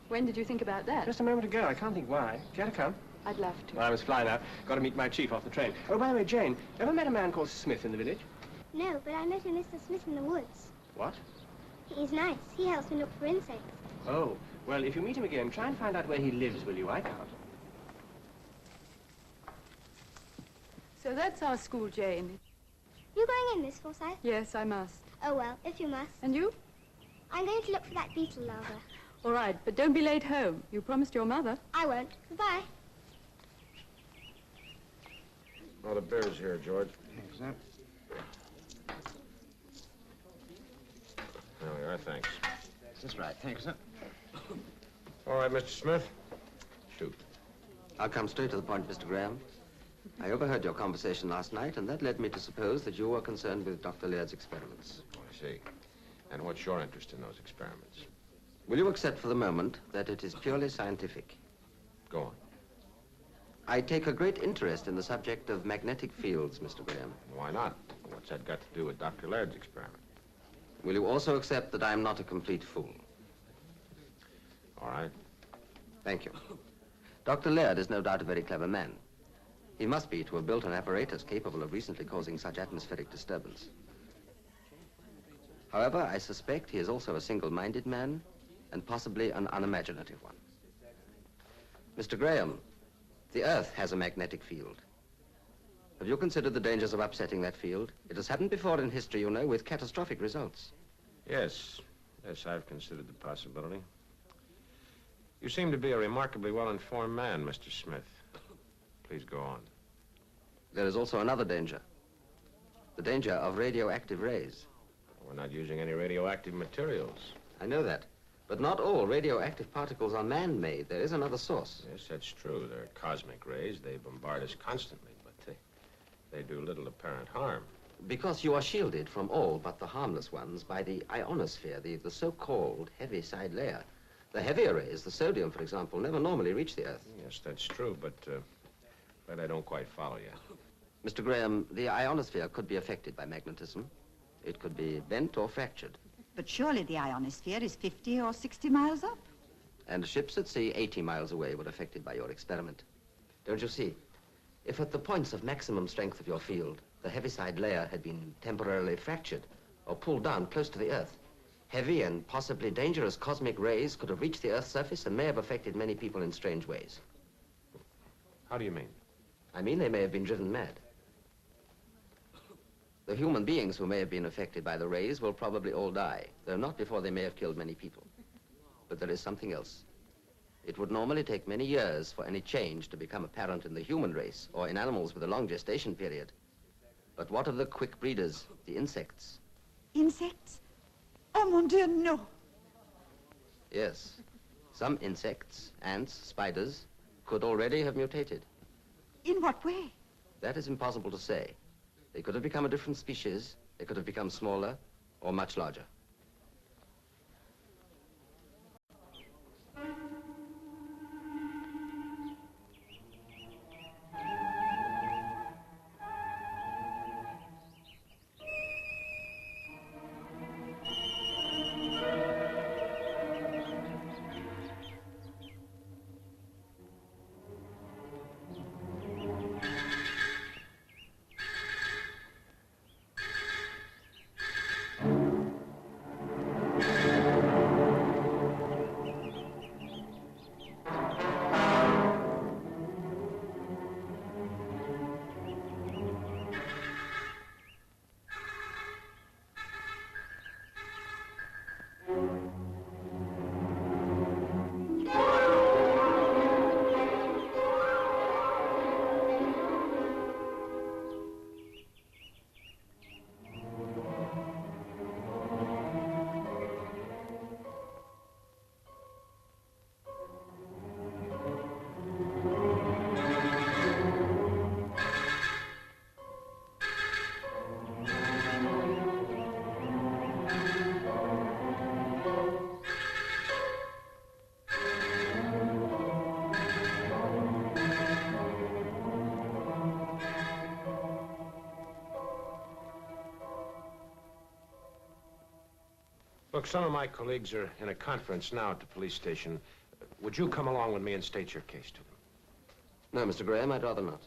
When did you think about that? Just a moment ago. I can't think why. Care to come? I'd love to. Well, I must fly now. Got to meet my chief off the train. Oh, by the way, Jane, ever met a man called Smith in the village? No, but I met a Mr. Smith in the woods. What? He's nice. He helps me look for insects. Oh, well, if you meet him again, try and find out where he lives, will you? I can't. So that's our school, Jane. You going in, Miss Forsyth? Yes, I must. Oh, well, if you must. And you? I'm going to look for that beetle larva. All right, but don't be late home. You promised your mother. I won't. Goodbye. Oh, the beer's here, George. Thanks, sir. There we are, thanks. That's right. Thanks, sir. All right, Mr. Smith. Shoot. I'll come straight to the point, Mr. Graham. I overheard your conversation last night, and that led me to suppose that you were concerned with Dr. Laird's experiments. Oh, I see. And what's your interest in those experiments? Will you accept for the moment that it is purely scientific? Go on. I take a great interest in the subject of magnetic fields, Mr. Graham. Why not? What's that got to do with Dr. Laird's experiment? Will you also accept that I am not a complete fool? All right. Thank you. Dr. Laird is no doubt a very clever man. He must be to have built an apparatus capable of recently causing such atmospheric disturbance. However, I suspect he is also a single-minded man and possibly an unimaginative one. Mr. Graham, the Earth has a magnetic field. Have you considered the dangers of upsetting that field? It has happened before in history, you know, with catastrophic results. Yes. Yes, I've considered the possibility. You seem to be a remarkably well-informed man, Mr. Smith. Please go on. There is also another danger. The danger of radioactive rays. We're not using any radioactive materials. I know that. But not all radioactive particles are man-made. There is another source. Yes, that's true. They're cosmic rays. They bombard us constantly, but they do little apparent harm. Because you are shielded from all but the harmless ones by the ionosphere, the so-called heavy side layer. The heavier rays, the sodium, for example, never normally reach the Earth. Yes, that's true, but I don't quite follow you. Mr. Graham, the ionosphere could be affected by magnetism. It could be bent or fractured. But surely the ionosphere is 50 or 60 miles up. And ships at sea 80 miles away were affected by your experiment. Don't you see? If at the points of maximum strength of your field, the heaviside layer had been temporarily fractured or pulled down close to the Earth, heavy and possibly dangerous cosmic rays could have reached the Earth's surface and may have affected many people in strange ways. How do you mean? I mean they may have been driven mad. The human beings who may have been affected by the rays will probably all die, though not before they may have killed many people. But there is something else. It would normally take many years for any change to become apparent in the human race or in animals with a long gestation period. But what of the quick breeders, the insects? Insects? Oh, mon Dieu, no. Yes. Some insects, ants, spiders, could already have mutated. In what way? That is impossible to say. They could have become a different species, they could have become smaller or much larger. Look, some of my colleagues are in a conference now at the police station. Would you come along with me and state your case to them? No, Mr. Graham, I'd rather not.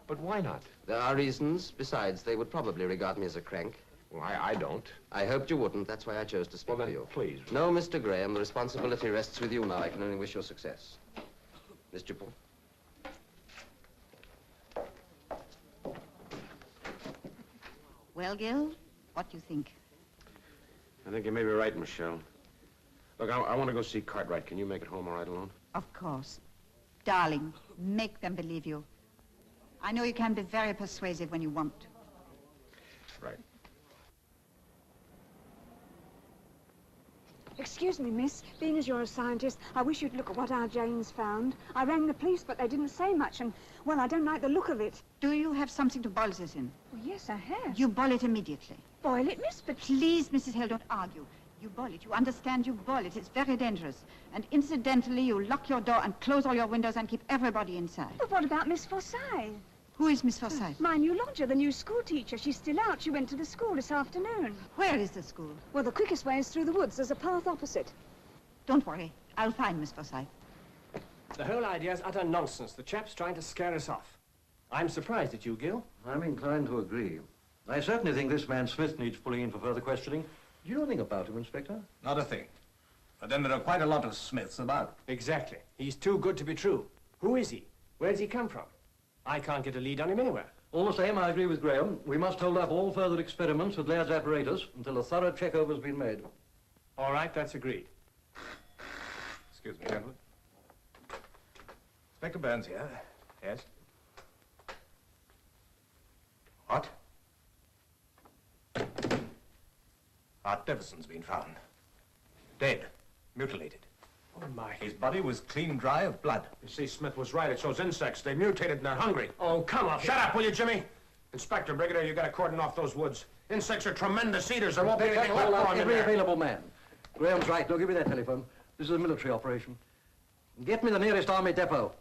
But why not? There are reasons. Besides, they would probably regard me as a crank. Well, I don't. I hoped you wouldn't. That's why I chose to speak Well, to then, you. please. No, Mr. Graham, the responsibility rests with you now. I can only wish you success. Miss Dupont. Well, Gil, what do you think? I think you may be right, Michelle. Look, I want to go see Cartwright. Can you make it home all right alone? Of course. Darling, make them believe you. I know you can be very persuasive when you want. Right. Excuse me, miss. Being as you're a scientist, I wish you'd look at what our Jane's found. I rang the police, but they didn't say much, and, well, I don't like the look of it. Do you have something to boil this in? Well, yes, I have. You boil it immediately. Boil it, miss, but... Please, Mrs. Hill, don't argue. You boil it. You understand you boil it. It's very dangerous. And incidentally, you lock your door and close all your windows and keep everybody inside. But what about Miss Forsyth? Who is Miss Forsyth? My new lodger, the new school teacher. She's still out. She went to the school this afternoon. Where is the school? Well, the quickest way is through the woods. There's a path opposite. Don't worry. I'll find Miss Forsyth. The whole idea is utter nonsense. The chap's trying to scare us off. I'm surprised at you, Gil. I'm inclined to agree. I certainly think this man Smith needs pulling in for further questioning. Do you know anything about him, Inspector? Not a thing. But then there are quite a lot of Smiths about. Exactly. He's too good to be true. Who is he? Where does he come from? I can't get a lead on him anywhere. All the same, I agree with Graham. We must hold up all further experiments with Laird's apparatus until a thorough check-over has been made. All right, that's agreed. Excuse me, gentlemen. Inspector Burns here. Yes? What? Art Deverson's been found. Dead. Mutilated. Oh, my. His body was clean dry of blood. You see, Smith was right. It's those insects. They mutated and they're hungry. Oh, come on. Shut up, will you, Jimmy? Inspector Brigadier, you got to cordon off those woods. Insects are tremendous eaters. There won't be anything left for them in Every there. available man. Graham's right. Now give me that telephone. This is a military operation. Get me the nearest army depot.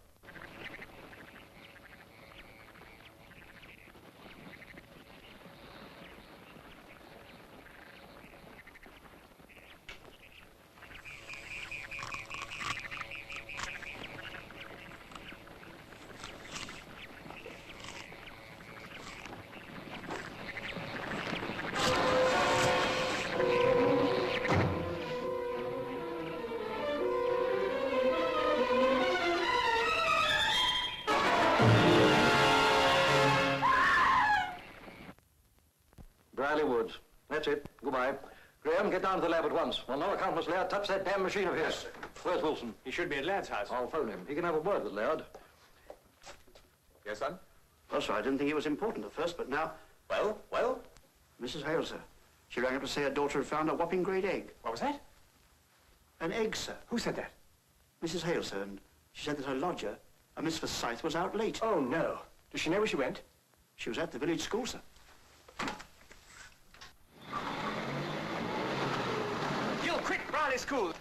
Woods. That's it. Goodbye. Graham, get down to the lab at once. On no account must Laird touch that damn machine of his. Where's Wilson? He should be at Laird's house. I'll phone him. He can have a word with Laird. Yes, son? Well, sir, I didn't think it was important at first, but now... Well? Mrs. Hale, sir. She rang up to say her daughter had found a whopping great egg. What was that? An egg, sir. Who said that? Mrs. Hale, sir, and she said that her lodger, a Miss Forsyth, was out late. Oh, no. Does she know where she went? She was at the village school, sir. Gil, quick, Brierley School.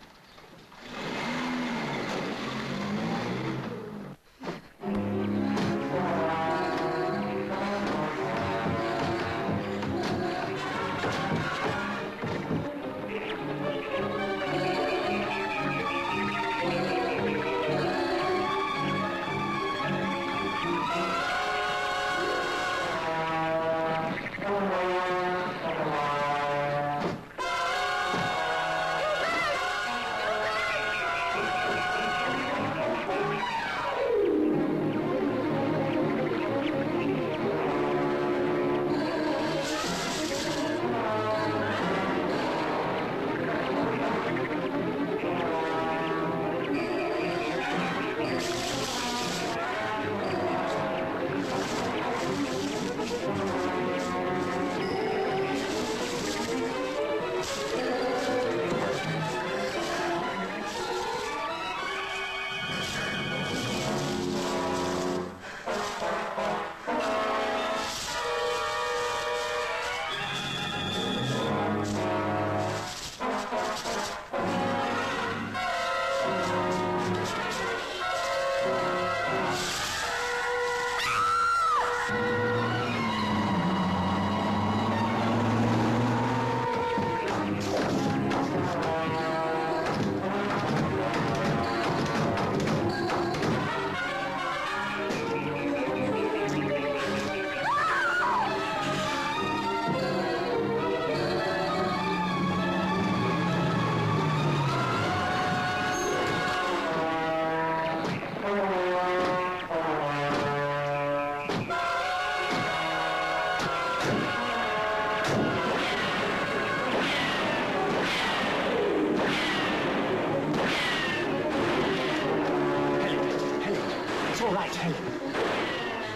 tell you.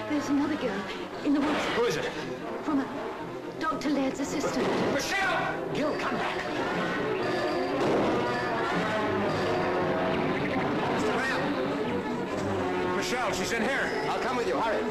There's another girl in the woods. Who is it? From Dr. Laird's assistant. Michelle! Gil, come back. Mr. Graham! Michelle, she's in here. I'll come with you. Hurry.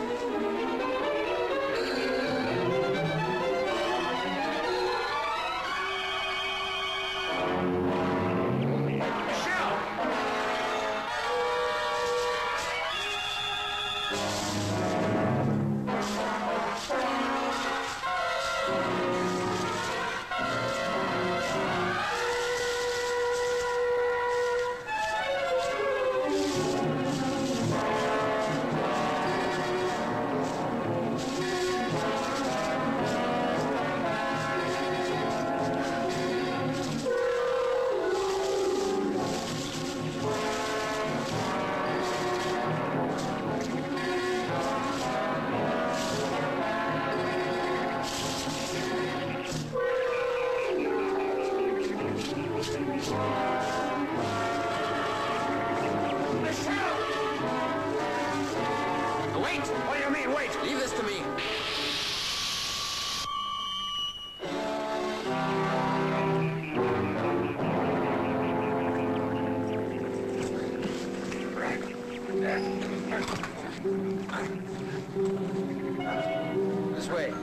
This way.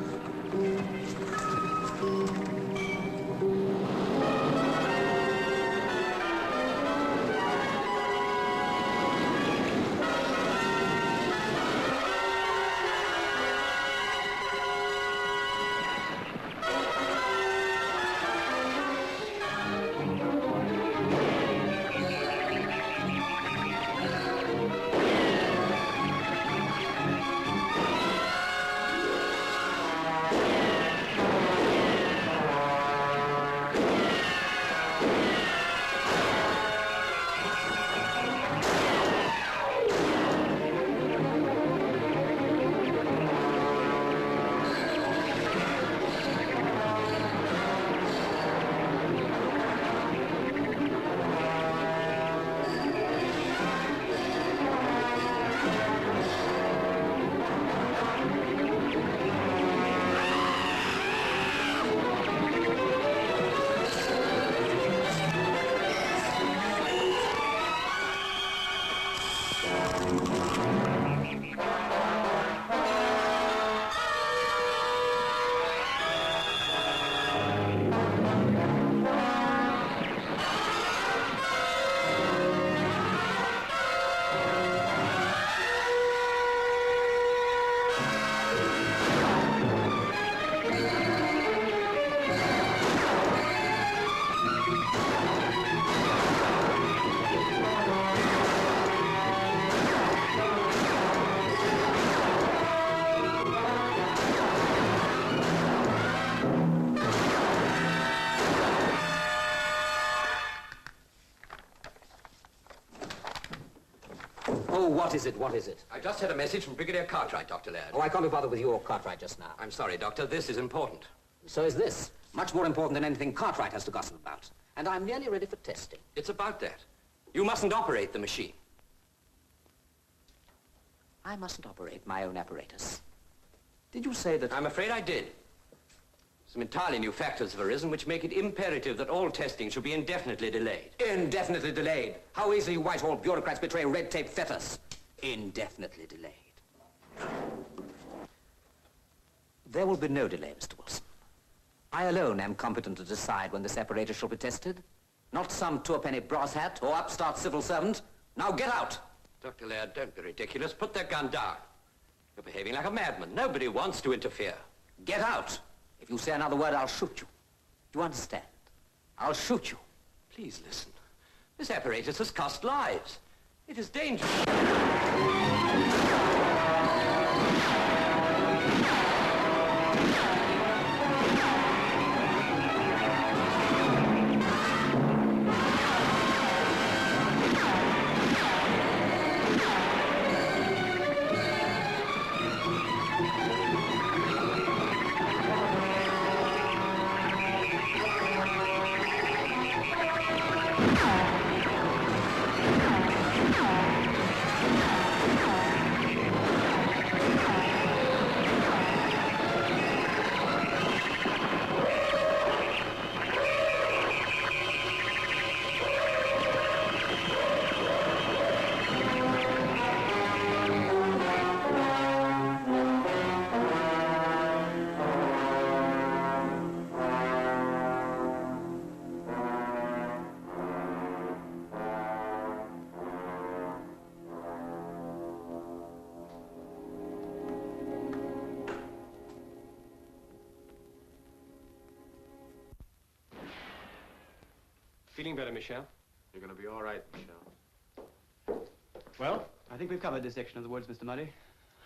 What is it? What is it? I just had a message from Brigadier Cartwright, Dr. Laird. Oh, I can't be bothered with you or Cartwright just now. I'm sorry, Doctor. This is important. So is this. Much more important than anything Cartwright has to gossip about. And I'm nearly ready for testing. It's about that. You mustn't operate the machine. I mustn't operate my own apparatus. Did you say that... I'm afraid I did. Some entirely new factors have arisen which make it imperative that all testing should be indefinitely delayed. Indefinitely delayed. How easily Whitehall bureaucrats betray red tape fetters. Indefinitely delayed. There will be no delay, Mr. Wilson. I alone am competent to decide when this apparatus shall be tested. Not some two-penny brass hat or upstart civil servant. Now get out! Dr. Laird, don't be ridiculous. Put that gun down. You're behaving like a madman. Nobody wants to interfere. Get out! If you say another word, I'll shoot you. Do you understand? I'll shoot you. Please listen. This apparatus has cost lives. It is dangerous. Feeling better, Michelle? You're going to be all right, Michelle. Well? I think we've covered this section of the woods, Mr. Murray.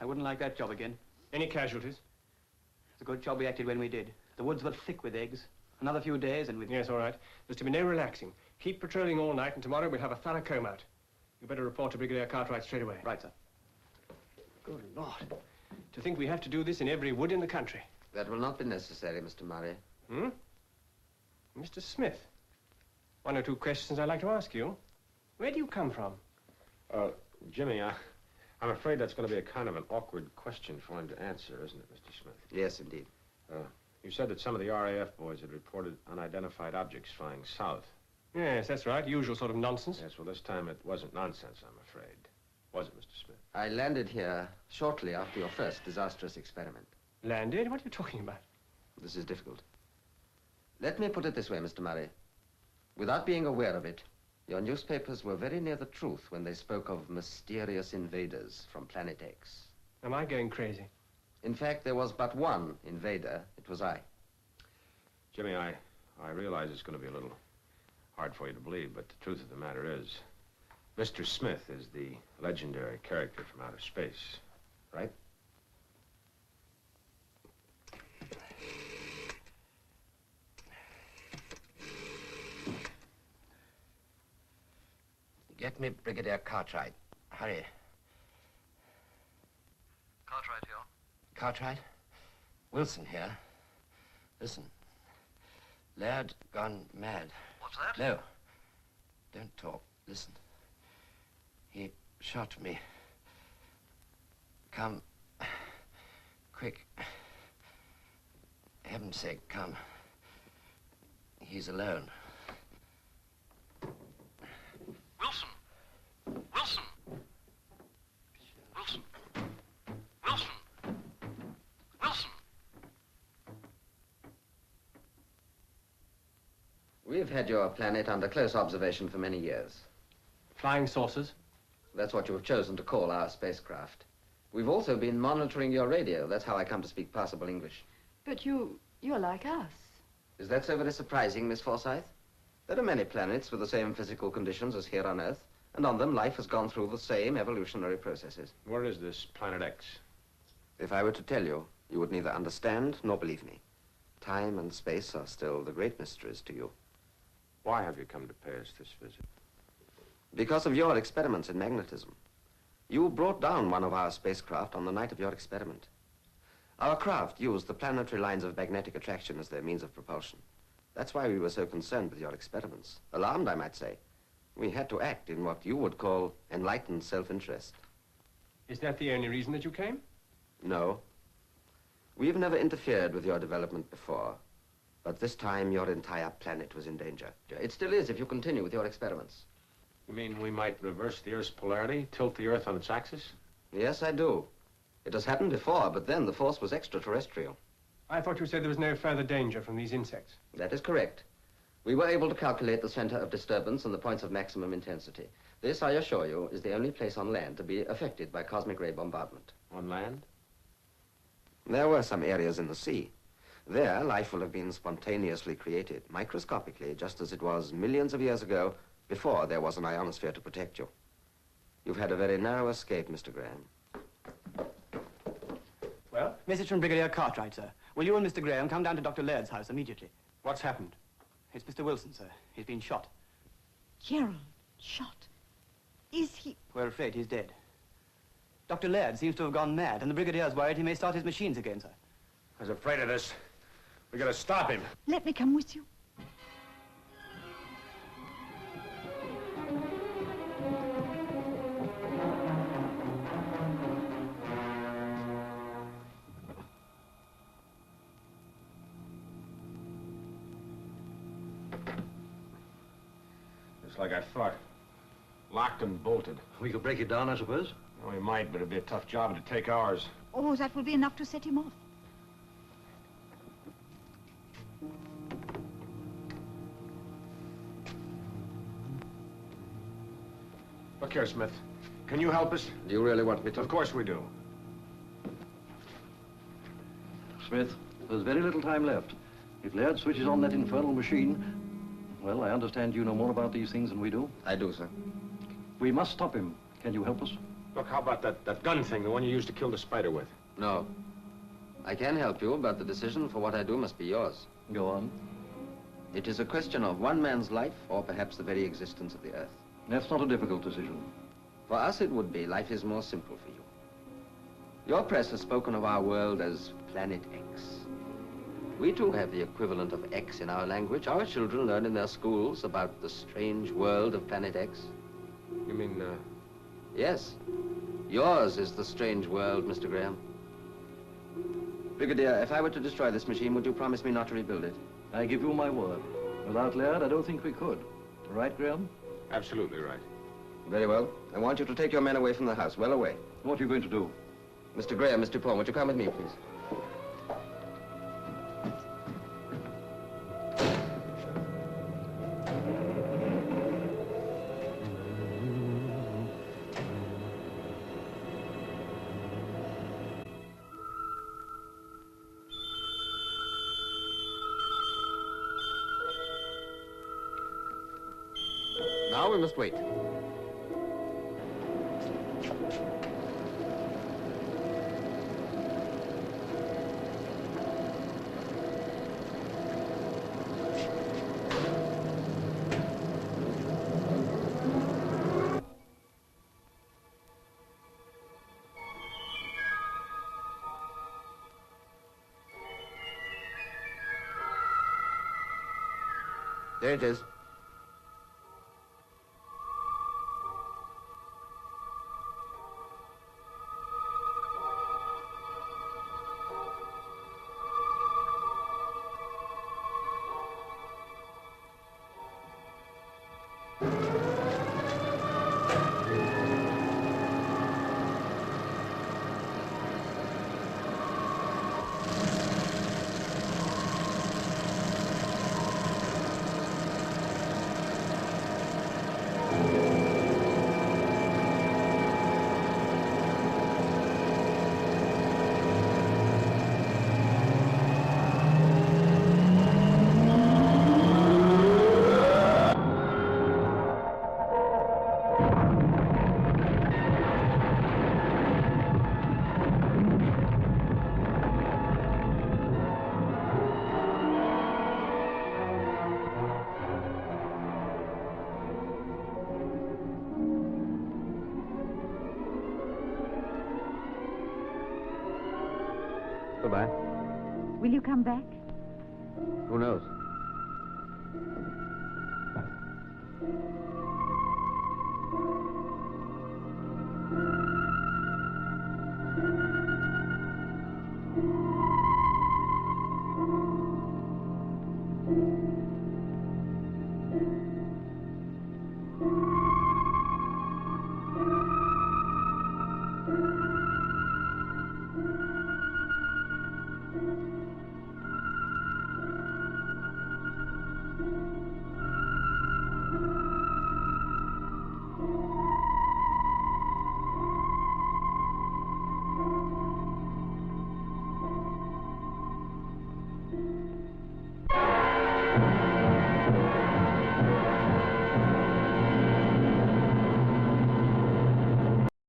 I wouldn't like that job again. Any casualties? It's a good job we acted when we did. The woods were thick with eggs. Another few days and we'd... Yes, all right. There's to be no relaxing. Keep patrolling all night, and tomorrow we'll have a thorough comb out. You better report to Brigadier Cartwright straight away. Right, sir. Good Lord. To think we have to do this in every wood in the country. That will not be necessary, Mr. Murray. Hmm? Mr. Smith, one or two questions I'd like to ask you. Where do you come from? Jimmy, I'm afraid that's going to be a kind of an awkward question for him to answer, isn't it, Mr. Smith? Yes, indeed. You said that some of the RAF boys had reported unidentified objects flying south. Yes, that's right. Usual sort of nonsense. Yes, well, this time it wasn't nonsense, I'm afraid. Was it, Mr. Smith? I landed here shortly after your first disastrous experiment. Landed? What are you talking about? This is difficult. Let me put it this way, Mr. Murray. Without being aware of it, your newspapers were very near the truth when they spoke of mysterious invaders from Planet X. Am I going crazy? In fact, there was but one invader. It was I. Jimmy, I realize it's going to be a little hard for you to believe, but the truth of the matter is, Mr. Smith is the legendary character from outer space, right? Get me Brigadier Cartwright. Hurry. Cartwright here. Cartwright? Wilson here. Listen. Laird gone mad. What's that? No. Don't talk. Listen. He shot me. Come. Quick. Heaven's sake, come. He's alone. Wilson! Wilson! Wilson! Wilson! Wilson! We've had your planet under close observation for many years. Flying saucers? That's what you have chosen to call our spacecraft. We've also been monitoring your radio. That's how I come to speak passable English. But you're like us. Is that so very surprising, Miss Forsyth? There are many planets with the same physical conditions as here on Earth, and on them life has gone through the same evolutionary processes. Where is this Planet X? If I were to tell you, you would neither understand nor believe me. Time and space are still the great mysteries to you. Why have you come to pay us this visit? Because of your experiments in magnetism. You brought down one of our spacecraft on the night of your experiment. Our craft used the planetary lines of magnetic attraction as their means of propulsion. That's why we were so concerned with your experiments. Alarmed, I might say. We had to act in what you would call enlightened self-interest. Is that the only reason that you came? No. We've never interfered with your development before. But this time, your entire planet was in danger. It still is if you continue with your experiments. You mean we might reverse the Earth's polarity, tilt the Earth on its axis? Yes, I do. It has happened before, but then the force was extraterrestrial. I thought you said there was no further danger from these insects. That is correct. We were able to calculate the center of disturbance and the points of maximum intensity. This, I assure you, is the only place on land to be affected by cosmic ray bombardment. On land? There were some areas in the sea. There, life will have been spontaneously created, microscopically, just as it was millions of years ago, before there was an ionosphere to protect you. You've had a very narrow escape, Mr. Graham. Well? Message from Brigadier Cartwright, sir. Will you and Mr. Graham come down to Dr. Laird's house immediately? What's happened? It's Mr. Wilson, sir. He's been shot. Gerald, shot. Is he... We're afraid he's dead. Dr. Laird seems to have gone mad, and the Brigadier's worried he may start his machines again, sir. I was afraid of this. We gotta stop him. Let me come with you. Just like I thought. Locked and bolted. We could break it down, I suppose. Well, we might, but it'd be a tough job. It'd take hours. Oh, that will be enough to set him off. Look here, Smith. Can you help us? Do you really want me to? Of course we do. Smith, there's very little time left. If Laird switches on that infernal machine, Well, I understand you know more about these things than we do. I do, sir. We must stop him. Can you help us? Look, how about that gun thing, the one you used to kill the spider with? No. I can help you, but the decision for what I do must be yours. Go on. It is a question of one man's life, or perhaps the very existence of the Earth. That's not a difficult decision. For us, it would be. Life is more simple for you. Your press has spoken of our world as Planet X. We too have the equivalent of X in our language. Our children learn in their schools about the strange world of Planet X. You mean, Yes. Yours is the strange world, Mr. Graham. Brigadier, if I were to destroy this machine, would you promise me not to rebuild it? I give you my word. Without Laird, I don't think we could. Right, Graham? Absolutely right. Very well. I want you to take your men away from the house, well away. What are you going to do? Mr. Graham, Mr. Paul, would you come with me, please? Now we must wait. There it is. Goodbye. Will you come back? Who knows?